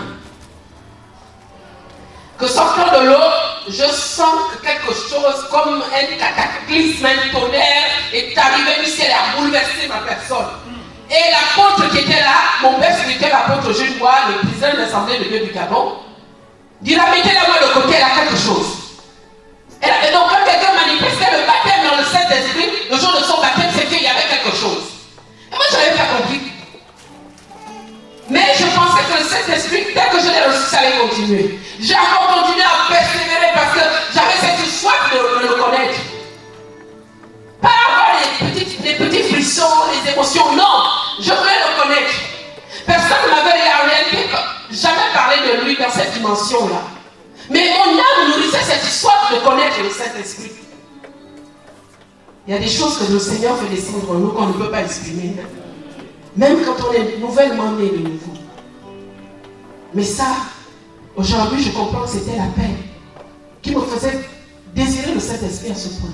que sortant de l'eau, je sens que quelque chose comme un cataclysme, un tonnerre est arrivé du ciel et a bouleversé ma personne. Et l'apôtre qui était là, mon père spirituel, l'apôtre Jules Bois, le président de l'Assemblée de Dieu du Gabon, dira mettez la main de côté, elle a quelque chose. Et donc quand quelqu'un manifestait le baptême dans le Saint-Esprit, le jour de son baptême, c'est qu'il y avait quelque chose. Et moi je n'avais pas compris. Mais je pensais que le Saint-Esprit, dès que je l'ai reçu, ça allait continuer. J'ai encore continué à persévérer parce que j'avais cette soif de le connaître. Pas avoir les petits frissons, les émotions, non. Je voulais le connaître. Personne ne m'avait jamais parlé de lui dans cette dimension-là. Mais mon âme nourrissait cette soif de connaître le Saint-Esprit. Il y a des choses que le Seigneur fait descendre en nous qu'on ne peut pas exprimer. Même quand on est nouvellement né de nouveau. Mais ça, aujourd'hui, je comprends que c'était la paix qui me faisait désirer le Saint-Esprit à ce point.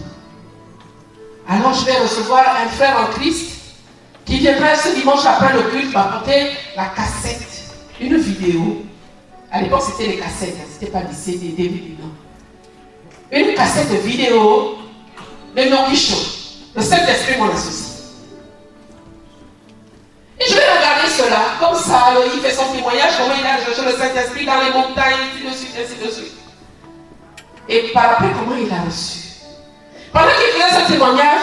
Alors je vais recevoir un frère en Christ qui viendra ce dimanche après le culte m'apporter la cassette, une vidéo. À l'époque, c'était les cassettes, c'était pas des CD, des DVD, non. Une cassette vidéo de Nongi Show. Le Saint-Esprit m'en associe. Et je vais regarder cela, comme ça, il fait son témoignage, comment il a recherché le Saint-Esprit dans les montagnes, ainsi de suite, ainsi de suite. Et par après, comment il a reçu. Pendant qu'il faisait ce témoignage,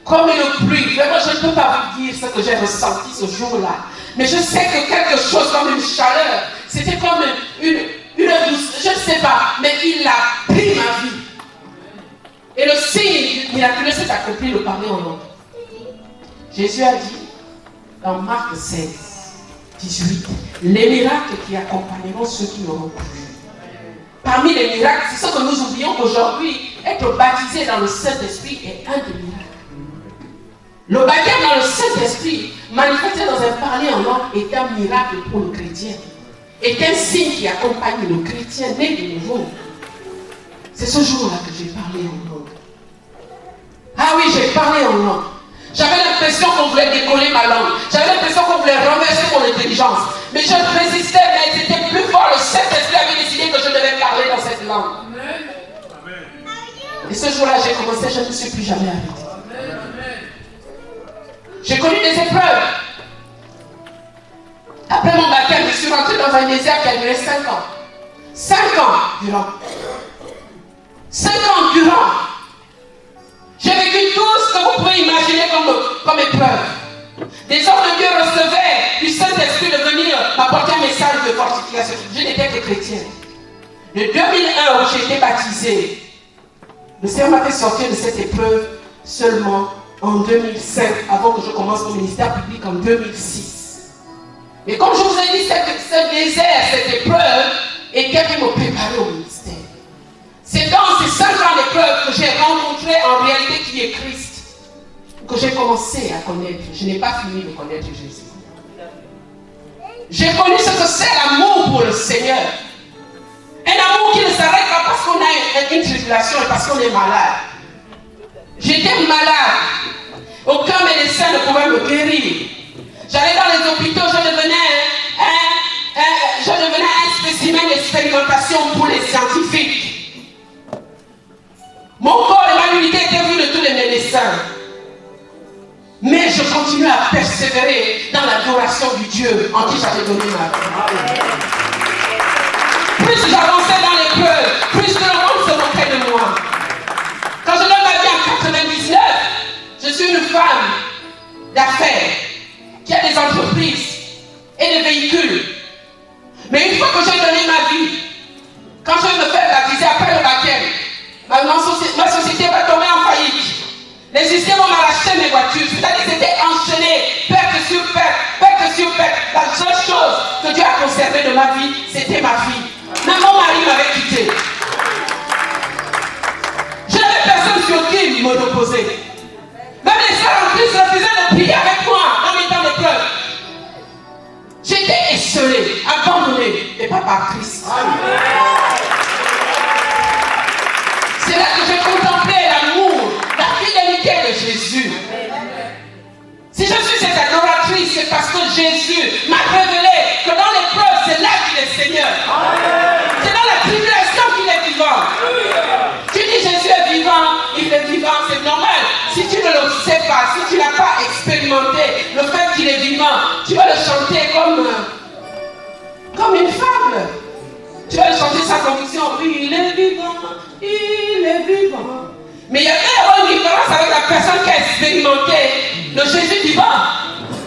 comme une pluie, vraiment, je ne peux pas vous dire ce que j'ai ressenti ce jour-là. Mais je sais que quelque chose comme une chaleur, c'était comme une douce, je ne sais pas, mais il a pris ma vie. Et le signe miraculeux s'est accompli de parler en langue. Jésus a dit, dans Marc 16, 18, les miracles qui accompagneront ceux qui auront cru. Parmi les miracles, c'est ce que nous oublions qu'aujourd'hui, être baptisé dans le Saint-Esprit est un des miracles. Le baptême dans le Saint-Esprit, manifesté dans un parler en langue, est un miracle pour le chrétien. Est un signe qui accompagne le chrétien né de nouveau. C'est ce jour-là que j'ai parlé en langue. Ah oui, j'ai parlé en langue. J'avais l'impression qu'on voulait décoller ma langue. J'avais l'impression qu'on voulait renverser mon intelligence. Mais je résistais, mais c'était plus fort. Le Saint-Esprit avait décidé que je devais parler dans cette langue. Amen. Et ce jour-là, j'ai commencé, je ne me suis plus jamais arrêté. J'ai connu des épreuves. Après mon baptême, je suis rentré dans un désert qui a duré 5 ans. 5 ans durant. 5 ans durant. J'ai vécu tout ce que vous pouvez imaginer comme épreuve. Des hommes de Dieu recevaient du Saint-Esprit de venir m'apporter un message de fortification. Je n'étais que chrétien. De 2001 où j'ai été baptisé, le Seigneur m'a fait sortir de cette épreuve seulement en 2005, avant que je commence mon ministère public en 2006. Mais comme je vous ai dit, ce désert, cette épreuve était pour me préparer au ministère. C'est dans ces 5 ans d'épreuve que j'ai rencontré en réalité qui est Christ, que j'ai commencé à connaître. Je n'ai pas fini de connaître Jésus. J'ai connu ce que c'est l'amour pour le Seigneur. Un amour qui ne s'arrête pas parce qu'on a une tribulation et parce qu'on est malade. J'étais malade. Aucun médecin ne pouvait me guérir. J'allais dans les hôpitaux, je devenais je continue à persévérer dans l'adoration du Dieu en qui j'avais donné ma vie. Plus j'avançais dans l'épreuve, plus le monde se moquait de moi. Quand je donne ma vie en 99, je suis une femme d'affaires qui a des entreprises et des véhicules. Mais une fois que j'ai donné ma vie, quand je vais me faire baptiser après le baptême, ma société va tomber en faillite. Les huissiers vont m'arracher mes voitures. C'est-à-dire que c'était enchaîné, perte sur perte, perte sur perte. La seule chose que Dieu a conservée de ma vie, c'était ma fille. Même mon mari m'avait quitté. Je n'avais personne sur qui me reposer. Même les sœurs en Christ refusaient de prier avec moi dans mes temps d'épreuve. J'étais esselée, abandonnée, et pas par Christ. C'est là que j'ai contemplé l'amour, la fidélité de Jésus. Si je suis cette adoratrice, c'est parce que Jésus m'a révélé que dans l'épreuve, c'est là qu'il est Seigneur. C'est dans la tribulation qu'il est vivant. Tu dis Jésus est vivant, il est vivant, c'est normal. Si tu ne le sais pas, si tu n'as pas expérimenté le fait qu'il est vivant, tu vas le chanter comme une fable. Tu vas le chanter sans conviction. Oui, il est vivant, il est vivant. Mais il y a une différence avec la personne qui a expérimenté le Jésus vivant.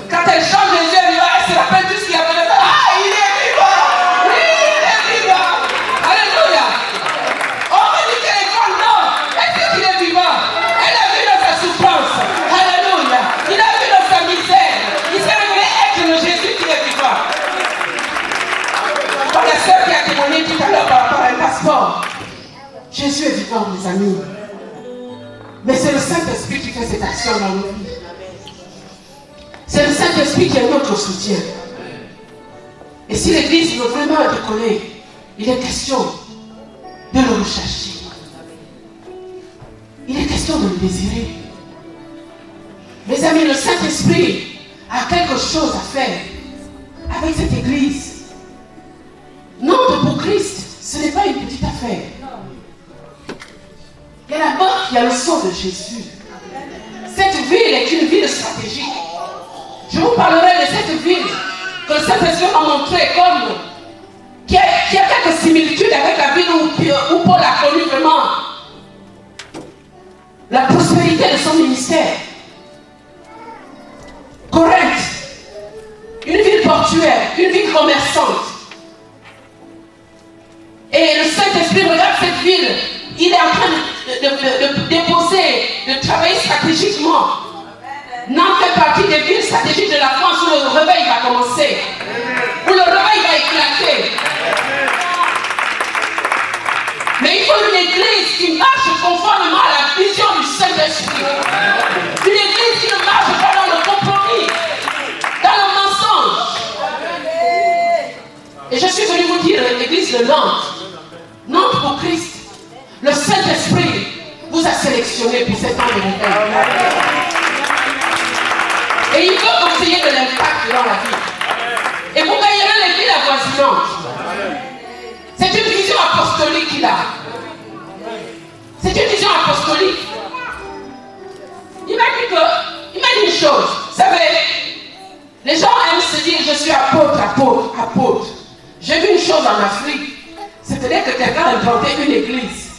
Quand elle chante Jésus est vivant, elle se rappelle tout ce qu'il a fait. Ah, il est vivant! Oui, il est vivant! Alléluia! On me dit qu'elle est grande, non! Est-ce qu'il est vivant? Elle a vu dans sa souffrance. Alléluia! Il a vu dans sa misère. Il s'est révélé être le Jésus qui est vivant. Comme la sœur qui a témoigné tout à l'heure par rapport à un passeport. Jésus est vivant, mes amis. Mais c'est le Saint-Esprit qui fait cette action dans nos vies. C'est le Saint-Esprit qui est notre soutien. Et si l'Église veut vraiment décoller, il est question de le rechercher. Il est question de le désirer. Mes amis, le Saint-Esprit a quelque chose à faire avec cette Église. Non, pour Christ, ce n'est pas une petite affaire. Il y a la mort, il y a le sang de Jésus. Cette ville est une ville stratégique. Je vous parlerai de cette ville que le Saint-Esprit m'a montré comme qui a quelques similitudes avec la ville où Paul a connu vraiment la prospérité de son ministère. Corinthe, une ville portuaire, une ville commerçante. Et le Saint-Esprit regarde cette ville. Il est en train de déposer, de travailler stratégiquement. Nantes fait partie des villes stratégiques de la France où le réveil va commencer. Où le réveil va éclater. Mais il faut une église qui marche conformément à la vision du Saint-Esprit. Une église qui ne marche pas dans le compromis, dans le mensonge. Et je suis venu vous dire, l'église de Nantes, Nantes pour Christ, le Saint-Esprit vous a sélectionné pour cet an de réveil. Et il veut que vous ayez de l'impact dans la vie. Et vous gagnerez les villes avoisinantes. C'est une vision apostolique qu'il a. C'est une vision apostolique. Il m'a dit une chose. Vous savez, les gens aiment se dire je suis apôtre, apôtre, apôtre. J'ai vu une chose en Afrique. C'est-à-dire que quelqu'un a implanté une église.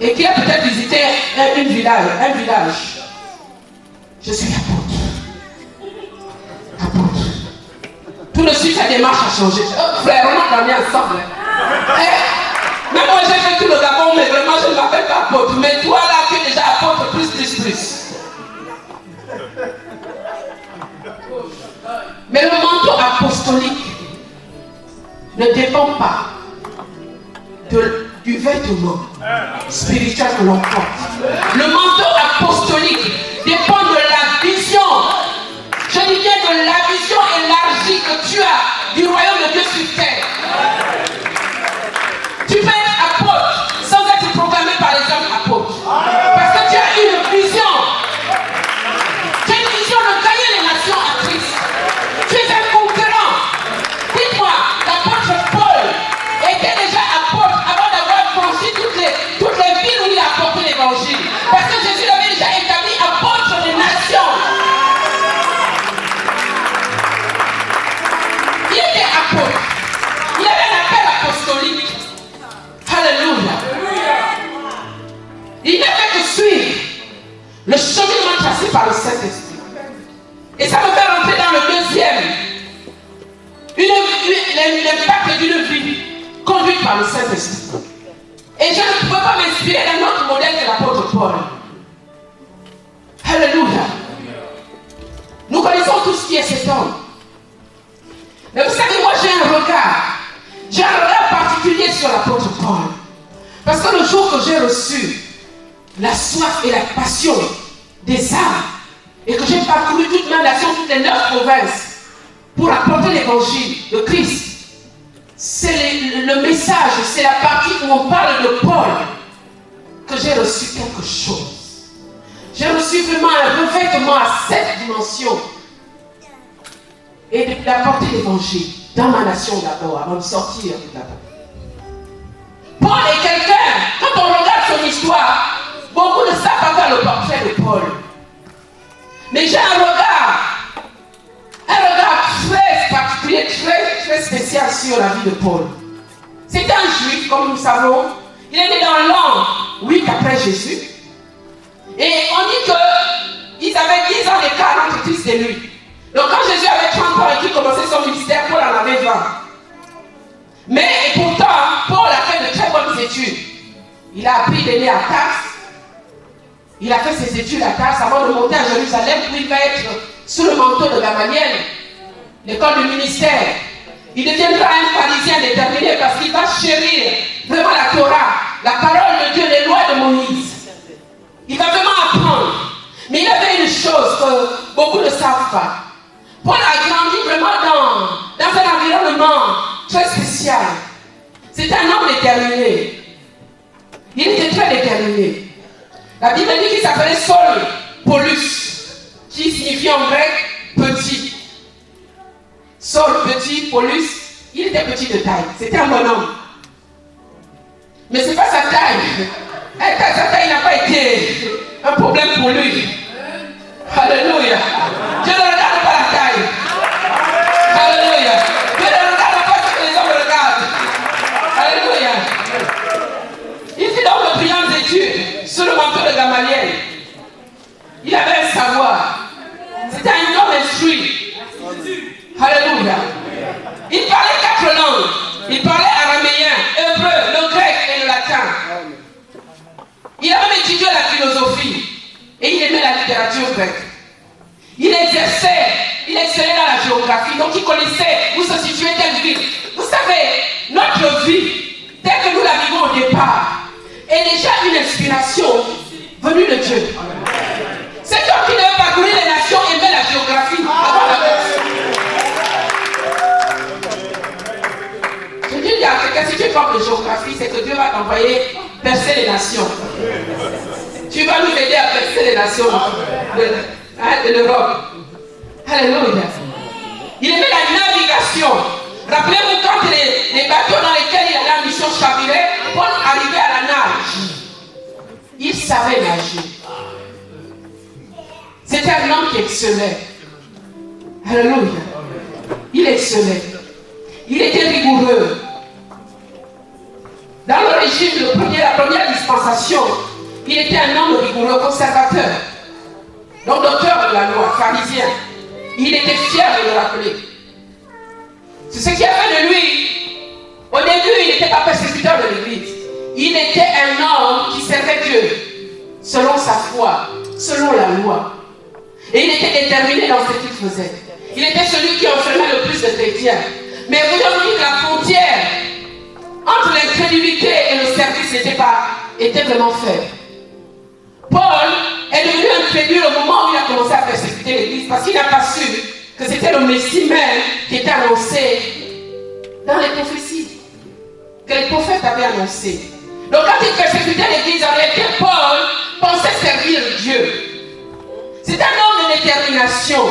Et qui a peut-être visité un village. Je suis apôtre. Apôtre. Tout de suite, la démarche a changé. Frère, on a gagné ensemble. Même moi, j'ai fait tout le Gabon, mais vraiment, je ne m'appelle pas apôtre. Mais toi, là, tu es déjà apôtre, plus. Mais le manteau apostolique ne dépend pas du vêtement spirituel que l'on porte. Le manteau apostolique dépend de la vision. Je dis bien de la vision élargie que tu as du royaume de Dieu sur terre. Tu peux être apôtre sans être proclamé par les hommes apôtres. Parce que tu as une vision. Tu as une vision de gagner les nations à Christ. Tu es un conquérant. Dites-moi, l'apôtre Paul était déjà apôtre avant d'avoir franchi toutes les villes où il a apporté l'évangile. Parce que Jésus l'avait déjà établi apôtre des nations. Le cheminement tracé par le Saint-Esprit. Et ça me fait rentrer dans le deuxième. L'impact d'une vie conduite par le Saint-Esprit. Et je ne peux pas m'inspirer d'un autre modèle que l'apôtre Paul. Alléluia. Nous connaissons tous qui est cet homme. Mais vous savez, moi j'ai un regard particulier sur l'apôtre Paul. Parce que le jour que j'ai reçu la soif et la passion des âmes, et que j'ai parcouru toute ma nation, toutes les 9 provinces, pour apporter l'évangile de Christ, c'est le message, c'est la partie où on parle de Paul, que j'ai reçu quelque chose. J'ai reçu vraiment un revêtement à cette dimension, et d'apporter l'évangile dans ma nation d'abord, avant de sortir de là-bas. Paul est quelqu'un, quand on regarde son histoire, beaucoup ne savent pas faire le portrait de Paul. Mais j'ai un regard très particulier, très spécial sur la vie de Paul. C'est un juif, comme nous savons. Il est né dans l'an 8 après Jésus. Et on dit qu'ils avaient 10 ans d'écart entre Christ et lui. Donc quand Jésus avait 30 ans et qu'il commençait son ministère, Paul en avait 20. Mais et pourtant, Paul a fait de très bonnes études. Il a appris d'aller à Tarse. Il a fait ses études à Tarse avant de monter à Jérusalem, où il va être sous le manteau de Gamaliel, l'école du ministère. Il deviendra un pharisien déterminé parce qu'il va chérir vraiment la Torah, la parole de Dieu, les lois de Moïse. Il va vraiment apprendre. Mais il avait une chose que beaucoup ne savent pas. Paul a grandi vraiment dans un environnement très spécial. C'était un homme déterminé. Il était très déterminé. La Bible dit qu'il s'appelait Saul Paulus, qui signifie en grec petit. Saul petit, Paulus, il était petit de taille. C'était un bonhomme. Mais ce n'est pas sa taille. Sa taille n'a pas été un problème pour lui. Alléluia. Dieu ne regarde pas la taille. Alléluia. Dieu ne regarde pas ce que les hommes regardent. Alléluia. Il fit donc de brillantes études sous le manteau de Gamaliel. Il avait un savoir. C'était un homme instruit. Alléluia. Il parlait 4 langues. Il parlait araméen, hébreu, le grec et le latin. Il a même étudié la philosophie. Et il aimait la littérature grecque. Il excellait dans la géographie. Donc il connaissait où se situait telle ville. Vous savez, notre vie, telle que nous la vivons au départ, est déjà une inspiration venue de Dieu. Cet homme qui devait parcourir les nations aimait la géographie avant la perse. Je dis à quelqu'un, si tu parles de géographie, c'est que Dieu va t'envoyer percer les nations. Tu vas nous aider à percer les nations de l'Europe. Alléluia. Il aimait la navigation. Rappelez-vous quand les bateaux dans lesquels il allait en mission chaviraient, Paul arrivait à la nage. Il savait nager. C'était un homme qui excellait. Alléluia. Il excellait. Il était rigoureux. Dans le régime, la première dispensation, il était un homme rigoureux, conservateur. Donc docteur de la loi, pharisien. Il était fier de le rappeler. C'est ce qui a fait de lui. Au début, il n'était pas persécuteur de l'église. Il était un homme qui servait Dieu selon sa foi, selon la loi. Et il était déterminé dans ce qu'il faisait. Il était celui qui enfermait le plus de chrétiens. Mais vous devez dire que la frontière entre l'incrédulité et le service était vraiment faible. Paul est devenu incrédule au moment où il a commencé à persécuter l'église parce qu'il n'a pas su que c'était le Messie même qui était annoncé dans les prophéties, que les prophètes avaient annoncé. Donc quand il persécutait l'église, en réalité, Paul pensait servir Dieu. C'est un homme de détermination.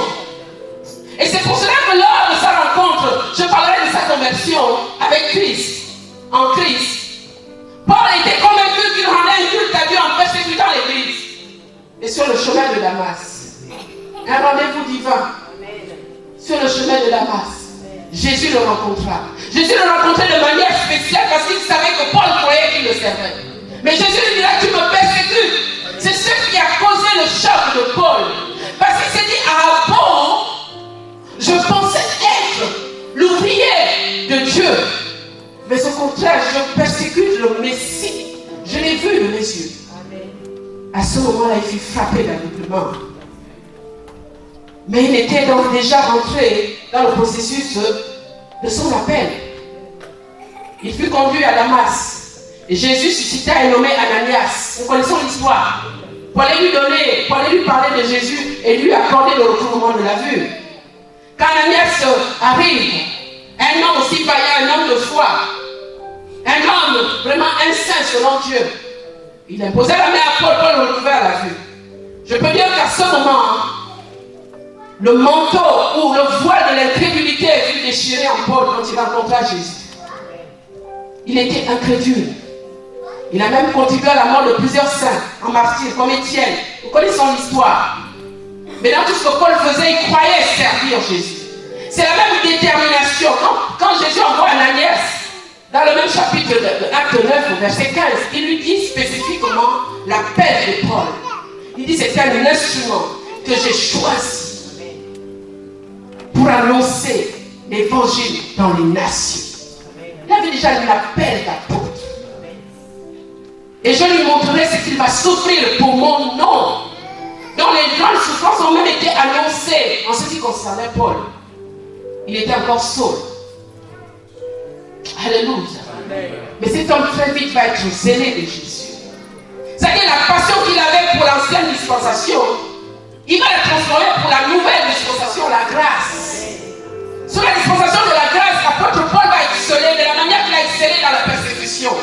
Et c'est pour cela que lors de sa rencontre, je parlerai de sa conversion avec Christ, en Christ. Paul était convaincu qu'il rendait un culte à Dieu en persécutant l'église. Et sur le chemin de Damas, un rendez-vous divin. Sur le chemin de Damas, Jésus le rencontra. Jésus le rencontrait de manière spéciale parce qu'il savait que Paul croyait qu'il le servait. Mais Jésus lui dira, tu me persécutes. C'est ce qui a causé le choc de Paul. Parce qu'il s'est dit, ah bon, je pensais être l'ouvrier de Dieu. Mais au contraire, je persécute le Messie. Je l'ai vu de mes yeux. À ce moment-là, il fut frappé d'aveuglement. Mais il était donc déjà rentré dans le processus de son appel. Il fut conduit à Damas. Et Jésus suscita un nommé Ananias. Nous connaissons l'histoire. Pour aller lui parler de Jésus et lui accorder le recouvrement de la vue. Quand Ananias arrive, un homme aussi vaillant, un homme de foi, un homme vraiment un saint selon Dieu, il imposait la main à Paul, Paul le recouvert la vue. Je peux dire qu'à ce moment, le manteau ou le voile de l'incrédulité fut déchiré en Paul quand il rencontra Jésus. Il était incrédule. Il a même contribué à la mort de plusieurs saints en martyrs, comme Étienne. Vous connaissez son histoire. Mais dans tout ce que Paul faisait, il croyait servir Jésus. C'est la même détermination. Quand Jésus envoie Ananias, dans le même chapitre de Acte 9, verset 15, il lui dit spécifiquement l'appel de Paul. Il dit c'est un instrument que j'ai choisi pour annoncer l'évangile dans les nations. Il avait déjà l'appel d'apôtre. Et je lui montrerai ce qu'il va souffrir pour mon nom. Donc les grandes souffrances ont même été annoncées en ce qui concernait Paul. Il était encore saul. Alléluia. Mais cet homme très vite va être zélé de Jésus. C'est-à-dire la passion qu'il avait pour l'ancienne dispensation, il va la transformer pour la nouvelle dispensation, la grâce. Sous la dispensation de la grâce, l'apôtre Paul va exceller de la manière qu'il a excellé dans la persécution.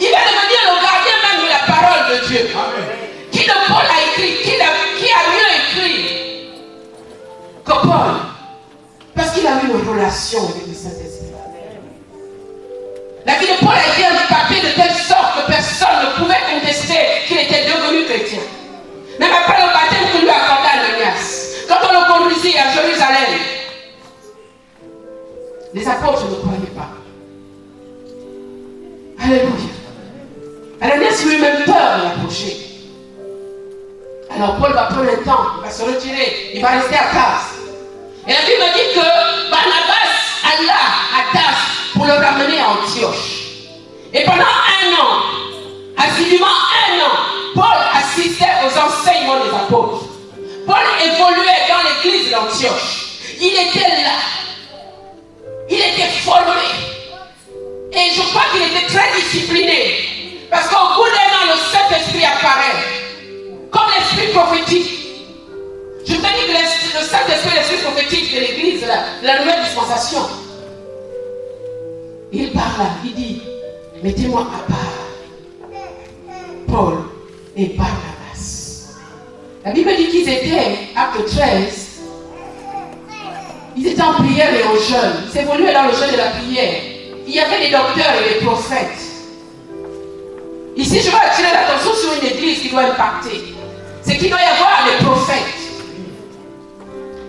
Il va devenir le gardien même de la parole de Dieu. Amen. Qui de Paul a écrit, qui a mieux écrit que Paul? Parce qu'il a eu une relation avec le Saint-Esprit. La vie de Paul a été impactée de telle sorte que personne ne pouvait contester qu'il était devenu chrétien. Même après le baptême que lui accorda Ananias, quand on le conduisit à Jérusalem, les apôtres ne croyaient pas. Alléluia. Ananias eut même peur de l'approcher. Alors Paul va prendre un temps, il va se retirer, il va rester à Tarse. Et la Bible dit que Barnabas alla à Tarse pour le ramener à Antioche. Et pendant un an, assidûment un an, Paul assistait aux enseignements des apôtres. Paul évoluait dans l'église d'Antioche. Il était là. Il était formé. Et je crois qu'il était très discipliné. Parce qu'au bout d'un an, le Saint-Esprit apparaît. Comme l'esprit prophétique. Je te dis que le Saint-Esprit, l'esprit prophétique de l'église, la nouvelle dispensation. Il parle, il dit, mettez-moi à part Paul et Barnabas. La Bible dit qu'ils étaient, acte 13, ils étaient en prière et en jeûne. Ils évoluaient dans le jeûne et la prière. Il y avait des docteurs et des prophètes. Ici, je vais attirer l'attention sur une église qui doit impacter. C'est qu'il doit y avoir des prophètes.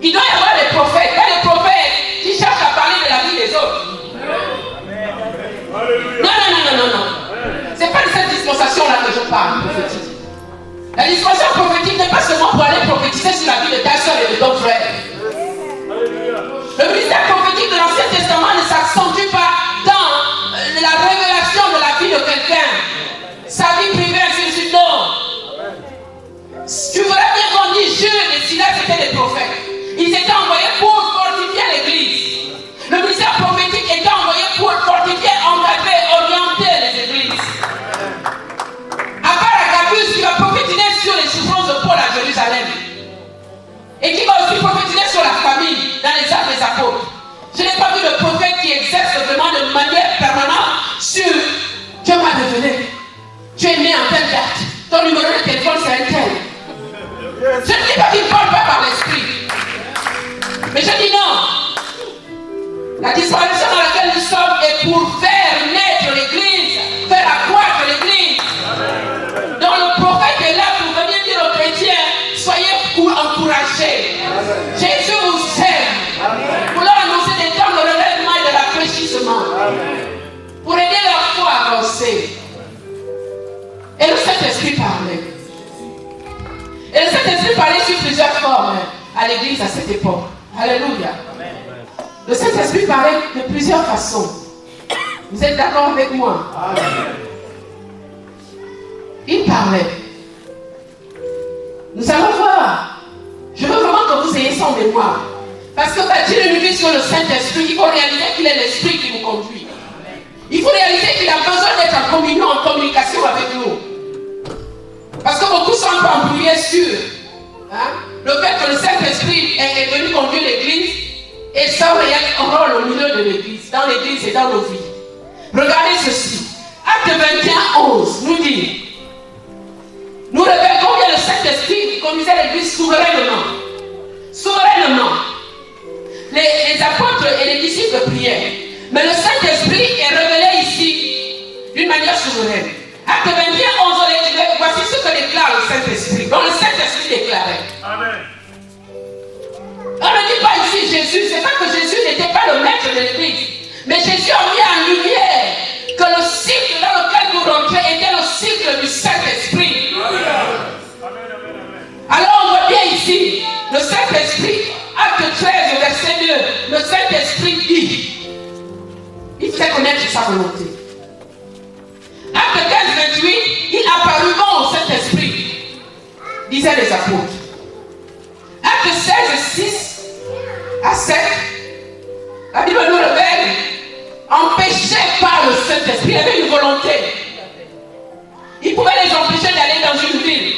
Il doit y avoir des prophètes. Pas des prophètes qui cherchent à parler de la vie des autres. Non. C'est pas de cette dispensation-là que je parle, prophétique. La dispensation prophétique n'est pas seulement pour aller prophétiser sur la vie de ta soeur et de ton frère. Le ministère prophétique de l'Ancien Testament ne s'accentue pas dans la révélation de la vie de quelqu'un. Sa vie privée, ainsi de suite, non. Tu verras bien qu'on dit Jules et Silas étaient des prophètes. Ils étaient envoyés pour fortifier l'église. Le ministère prophétique était envoyé pour fortifier, encadrer, orienter les églises. À part Agabus qui va prophétiser sur les souffrances de Paul à Jérusalem. Et qui va aussi prophétiser sur la famille dans les actes des apôtres. Je n'ai pas vu de prophète qui exerce vraiment de manière permanente sur Dieu m'a révélé. Tu es né en telle date. Ton numéro de téléphone c'est un tel. Je ne dis pas qu'il ne parle pas par l'esprit. Mais je dis non. La disparition dans laquelle nous sommes est pour faire naître l'église, faire accroître l'église. Donc le prophète est là pour venir dire aux chrétiens, soyez encouragés. Jésus vous aime. Pour leur annoncer des temps de relèvement et de rafraîchissement. Pour aider leur foi à avancer. Et le Saint-Esprit parlait. l'église à cette époque. Alléluia. Le Saint-Esprit parlait de plusieurs façons. Vous êtes d'accord avec moi? Il parlait. Nous allons voir. Je veux vraiment que vous ayez ça en mémoire. Parce que bâtir une vie sur le Saint-Esprit, il faut réaliser qu'il est l'Esprit qui vous conduit. Il faut réaliser qu'il a besoin d'être en communion, en communication avec nous. Parce que beaucoup sont un peu embrouillés sur le fait que le Saint-Esprit est venu conduire l'Église et ça réel rôle au milieu de l'Église, dans l'Église et dans nos vies. Regardez ceci. Acte 21, 11 nous dit: nous révèle combien le Saint-Esprit conduisait l'Église souverainement. Souverainement. Les apôtres et les disciples priaient. Mais le Saint-Esprit est révélé ici d'une manière souveraine. Acte 21, 11, voici ce que déclare le Saint-Esprit. Donc le Saint-Esprit déclarait. Amen. On ne dit pas ici Jésus, c'est pas que Jésus n'était pas le maître de l'Église. Mais Jésus a mis en lumière que le cycle dans lequel vous rentrez était le cycle du Saint-Esprit. Alors on voit bien ici, le Saint-Esprit, acte 13, verset 2, le Saint-Esprit dit, il faisait connaître sa volonté. Acte 15, 28, il apparut bon au Saint-Esprit, disaient les apôtres. Acte 16, 6 à 7, la Bible nous révèle, empêché par le Saint-Esprit, il avait une volonté. Il pouvait les empêcher d'aller dans une ville.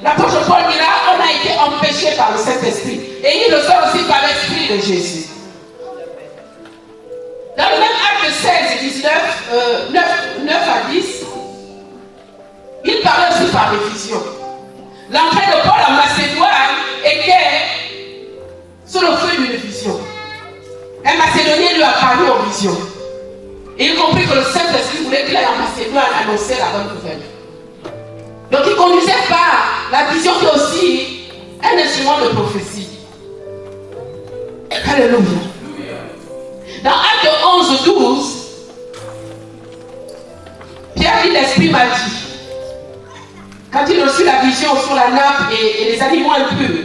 L'apôtre Paul dira, on a été empêché par le Saint-Esprit. Et il le sort aussi par l'Esprit de Jésus. Dans le même acte 16 et 19, 9 à 10, il parlait aussi par des visions. L'entrée de Paul en Macédoine était sous le feu d'une vision. Un Macédonien lui a parlé en vision. Et il comprit que le Saint-Esprit voulait qu'il aille en Macédoine annoncer la bonne nouvelle. Donc il conduisait par la vision qui est aussi un instrument de prophétie. Alléluia. Dans Acte 11, 12, Pierre dit, l'Esprit m'a dit, quand il reçut la vision sur la nappe et les animaux impurs,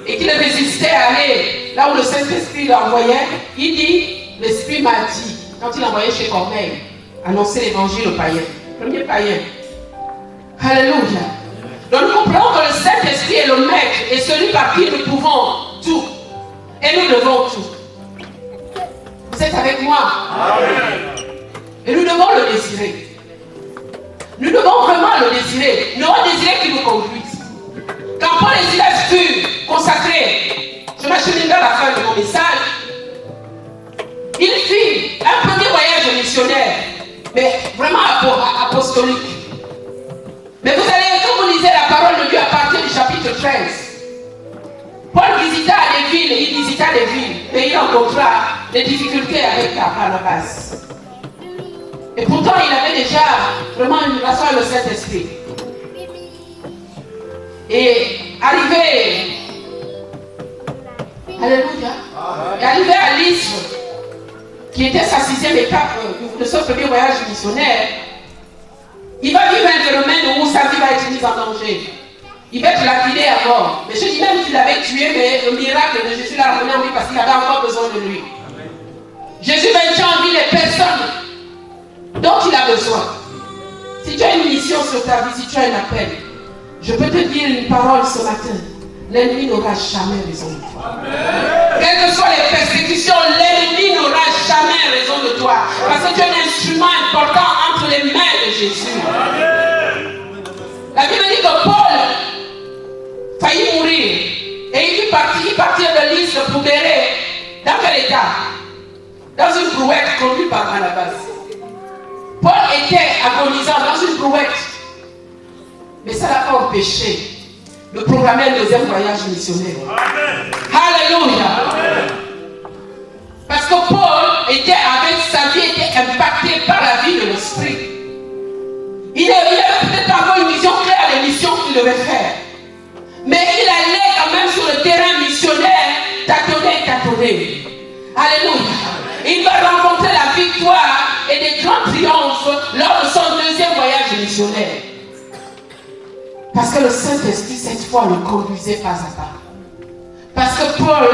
et qu'il résistait à aller là où le Saint-Esprit l'envoyait, il dit, l'Esprit m'a dit, quand il envoyait chez Corneille, annoncer l'évangile aux païens. Premier païen. Alléluia. Donc nous comprenons que le Saint-Esprit est le maître et celui par qui nous pouvons tout. Et nous devons tout. Vous êtes avec moi? Amen. Et nous devons le désirer. Nous devons vraiment le désirer. Nous devons désirer qu'il nous conduise. Quand Paul et Silas furent consacrés, je m'achemine vers la fin de mon message, il fit un premier voyage missionnaire, mais vraiment apostolique. Mais vous allez, quand vous lisez la parole de Dieu à partir du chapitre 13, Paul visita des villes, il visita des villes, et il rencontra des difficultés avec Barnabas. Et pourtant, il avait déjà vraiment une relation avec le Saint-Esprit. Et arrivé, alléluia, et arrivé à l'Istre, qui était sa 6e étape de ce premier voyage missionnaire, il va vivre un phénomène où sa vie va être mise en danger. Il va être lapidé à mort. Mais je dis même qu'il l'avait tué, mais le miracle de Jésus l'a ramené en vie parce qu'il avait encore besoin de lui. Jésus maintient en vie les personnes dont il a besoin. Si tu as une mission sur ta vie, si tu as un appel, je peux te dire une parole ce matin. L'ennemi n'aura jamais raison de toi. Quelles que soient les persécutions, l'ennemi n'aura jamais raison de toi. Parce que tu es un instrument important entre les mains de Jésus. La Bible dit que Paul faillit mourir. Et il partit de l'Istre pour Bérée. Dans quel état? Dans une brouette conduite par Barnabas. Paul était agonisant dans une brouette. Mais ça l'a pas empêché de programmer un deuxième voyage missionnaire. Amen. Alléluia. Amen. Parce que Paul était avec sa vie était impacté par la vie de l'esprit. Il avait peut-être encore une vision claire des missions qu'il devait faire. Mais il allait quand même sur le terrain missionnaire tâtonner. Alléluia. Il va rencontrer la victoire et des grands triomphes lors de son deuxième voyage missionnaire. Parce que le Saint-Esprit, cette fois, le conduisait pas à pas. Parce que Paul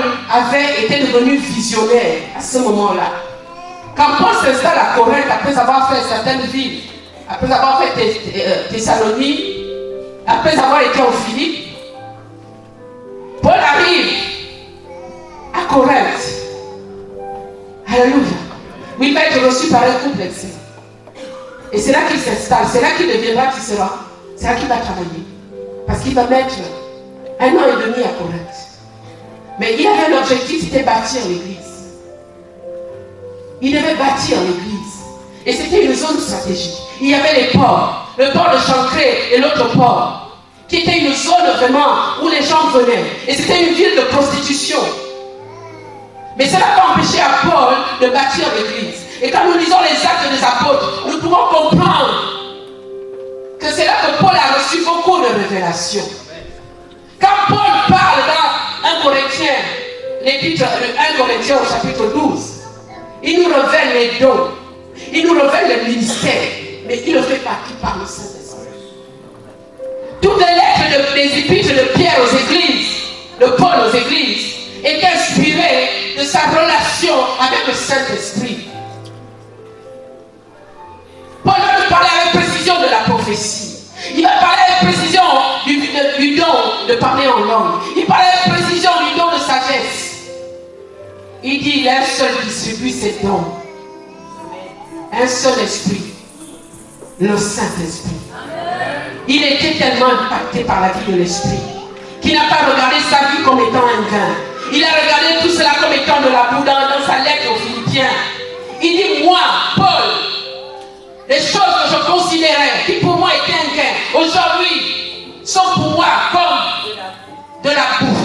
était devenu visionnaire à ce moment-là. Quand Paul s'installe à Corinthe, après avoir fait certaines villes, après avoir fait Thessalonique, après avoir été en Philippe, Paul arrive à Corinthe. Alléluia. Où il va être reçu par un couple excellent. Et c'est là qu'il s'installe, c'est là qu'il deviendra qui sera. C'est là qu'il va travailler. Parce qu'il va mettre 1 an et demi à Corinthe. Mais il avait un objectif, c'était bâtir l'église. Il devait bâtir l'église. Et c'était une zone stratégique. Il y avait les ports, le port de Chancré et l'autre port, qui était une zone vraiment où les gens venaient. Et c'était une ville de prostitution. Mais cela n'a pas empêché à Paul de bâtir l'église. Et quand nous lisons les actes des apôtres, nous pouvons comprendre que c'est là que Paul a reçu beaucoup de révélations. Quand Paul parle dans 1 Corinthiens, l'épître de 1 Corinthiens au chapitre 12, il nous révèle les dons, il nous révèle le ministère, mais il le fait partie par le Saint-Esprit. Toutes les lettres des épîtres de Pierre aux églises, de Paul aux églises, étaient inspirées de sa relation avec le Saint-Esprit. Paul va nous parler avec précision de la prophétie. Il va parler avec précision du don de parler en langue. Il parle avec précision du don de sagesse. Il dit, il est un seul qui distribue ses dons. Un seul esprit. Le Saint-Esprit. Il était tellement impacté par la vie de l'esprit qu'il n'a pas regardé sa vie comme étant un gain. Il a regardé tout cela comme étant de la boue dans sa lettre aux Philippiens. Il dit, moi, Paul, les choses que je considérais, qui pour moi étaient un gain, aujourd'hui, sont pour moi comme de la boue.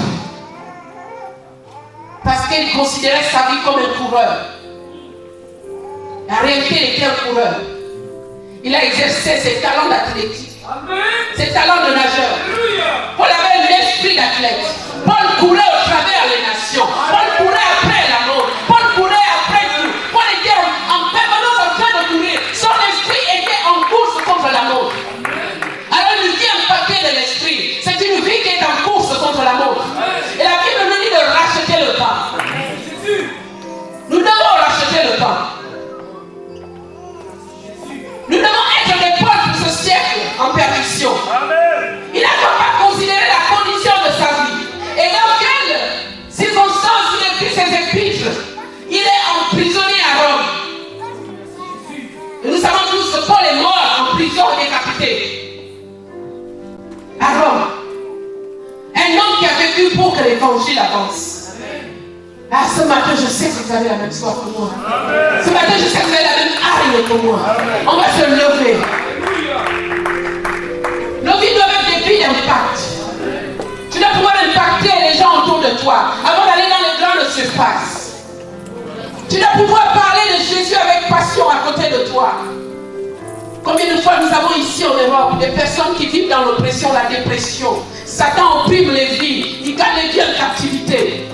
Parce qu'il considérait sa vie comme un coureur. En réalité, il était un coureur. Il a exercé ses talents d'athlétisme, ses talents de nageur. Paul avait un esprit d'athlète. Paul courait au travers des nations. Paul courait après la mort. Paul courait après tout. Paul était en permanence en train de courir. Son esprit était en course contre la mort. Alors une vie impactée de l'esprit, c'est une vie qui est en course contre la mort. Et la Bible nous dit de racheter le temps. Nous devons racheter le temps. Nous devons être des Paul pour ce siècle en perdition. Il n'a pas considéré la condition de sa vie. Et dans quelles circonstances il écrit ses épîtres? Il est emprisonné à Rome. Et nous savons tous que Paul est mort en prison décapité. À Rome. Un homme qui a vécu pour que l'évangile avance. Ah, ce matin, je sais que vous avez la même soif que moi. Ce matin, je sais que vous avez la même hargne que moi. On va se lever. Nos vies doivent être des vies d'impact. Tu dois pouvoir impacter les gens autour de toi avant d'aller dans les grandes surfaces. Tu dois pouvoir parler de Jésus avec passion à côté de toi. Combien de fois nous avons ici en Europe des personnes qui vivent dans l'oppression, la dépression. Satan opprime les vies. Il garde les vies en captivité.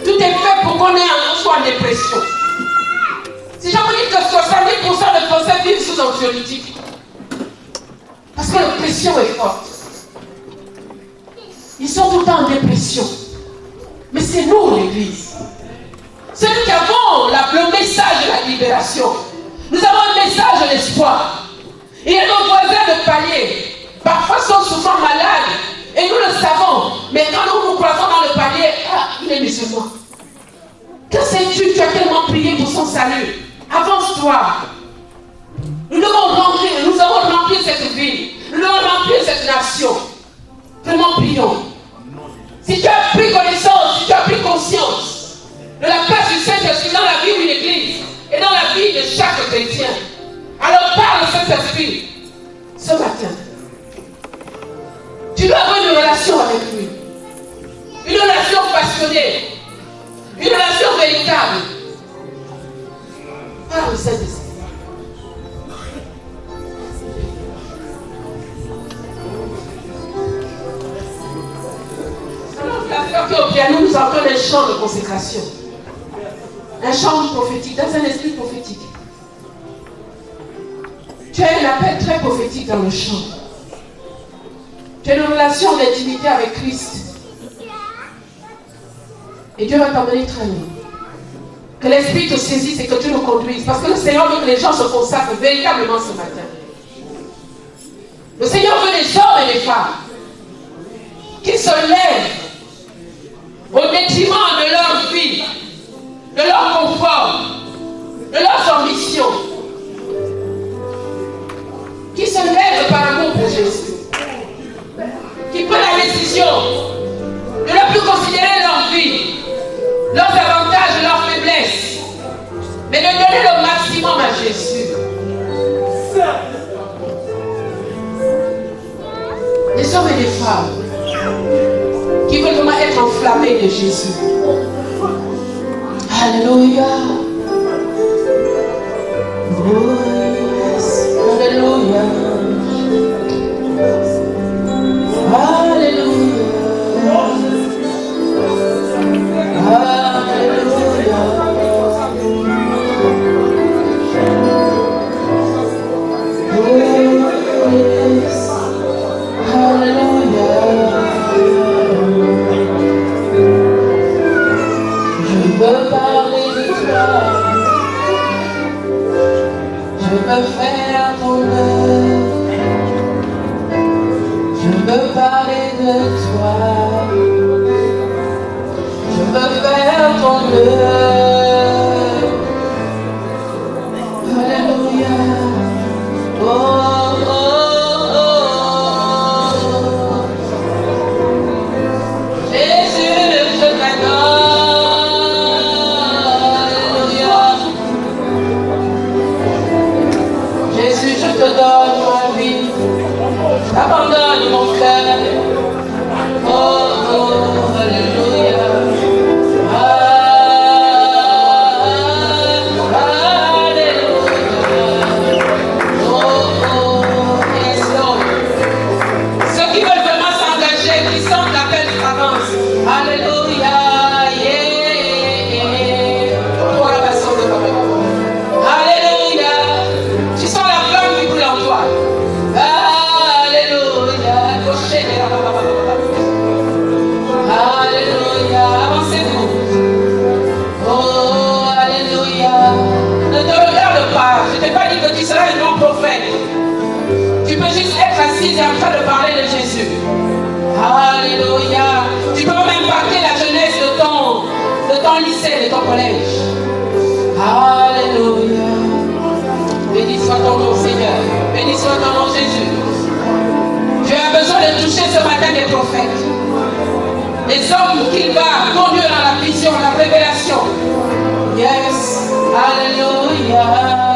Tout est fait pour qu'on soit en dépression. Si j'en vous dis que 70% de Français vivent sous anxiolytique. Parce que l'oppression est forte. Ils sont tout le temps en dépression. Mais c'est nous, l'Église. C'est nous qui avons le message de la libération. Nous avons un message d'espoir. Et nos voisins de palier, parfois sont souvent malades. Et nous le savons. Mais quand nous nous croisons dans le palier, il est musulman. Que sais-tu? Tu as tellement prié pour son salut. Avance-toi. Nous avons rempli cette ville. Nous devons remplir cette nation. Vraiment prions. Si tu as pris connaissance, si tu as pris conscience de la place du Saint-Esprit dans la vie d'une église et dans la vie de chaque chrétien, alors parle au Saint-Esprit ce matin. Tu dois avoir une relation avec lui. Une relation passionnée. Une relation véritable. Parle au Saint-Esprit. Au piano, nous entendons un chant de consécration. Un chant prophétique, dans un esprit prophétique. Tu as un appel très prophétique dans le chant. Tu as une relation d'intimité avec Christ. Et Dieu va t'emmener très loin. Que l'Esprit te saisisse et que tu nous conduises. Parce que le Seigneur veut que les gens se consacrent véritablement ce matin. Le Seigneur veut des hommes et des femmes qui se lèvent au détriment de leur vie, de leur confort, de leurs ambitions, qui se lèvent par amour pour Jésus, qui prennent la décision de ne plus considérer leur vie, leurs avantages et leurs faiblesses, mais de donner le maximum à Jésus. Des hommes et des femmes qui veulent vraiment être enflammés de Jésus. Alléluia. Oh yes. Alléluia. Alléluia. Alléluia. Oh yes. Alléluia. Je veux parler de toi. Je veux faire ton œuvre. Je veux parler de toi. Je veux faire ton œuvre. Alléluia. Oh, oh, oh. Jésus, je t'adore. Alléluia. Jésus, je te donne ma vie. Abandonne mon cœur. Oh, oh, alléluia. Et en train de parler de Jésus. Alléluia. Tu peux même impacter la jeunesse de ton lycée, de ton collège. Alléluia. Béni soit ton nom, Seigneur. Béni soit ton nom, Jésus. Tu as besoin de toucher ce matin des prophètes. Des hommes qu'il va conduire dans la vision, la révélation. Yes. Alléluia.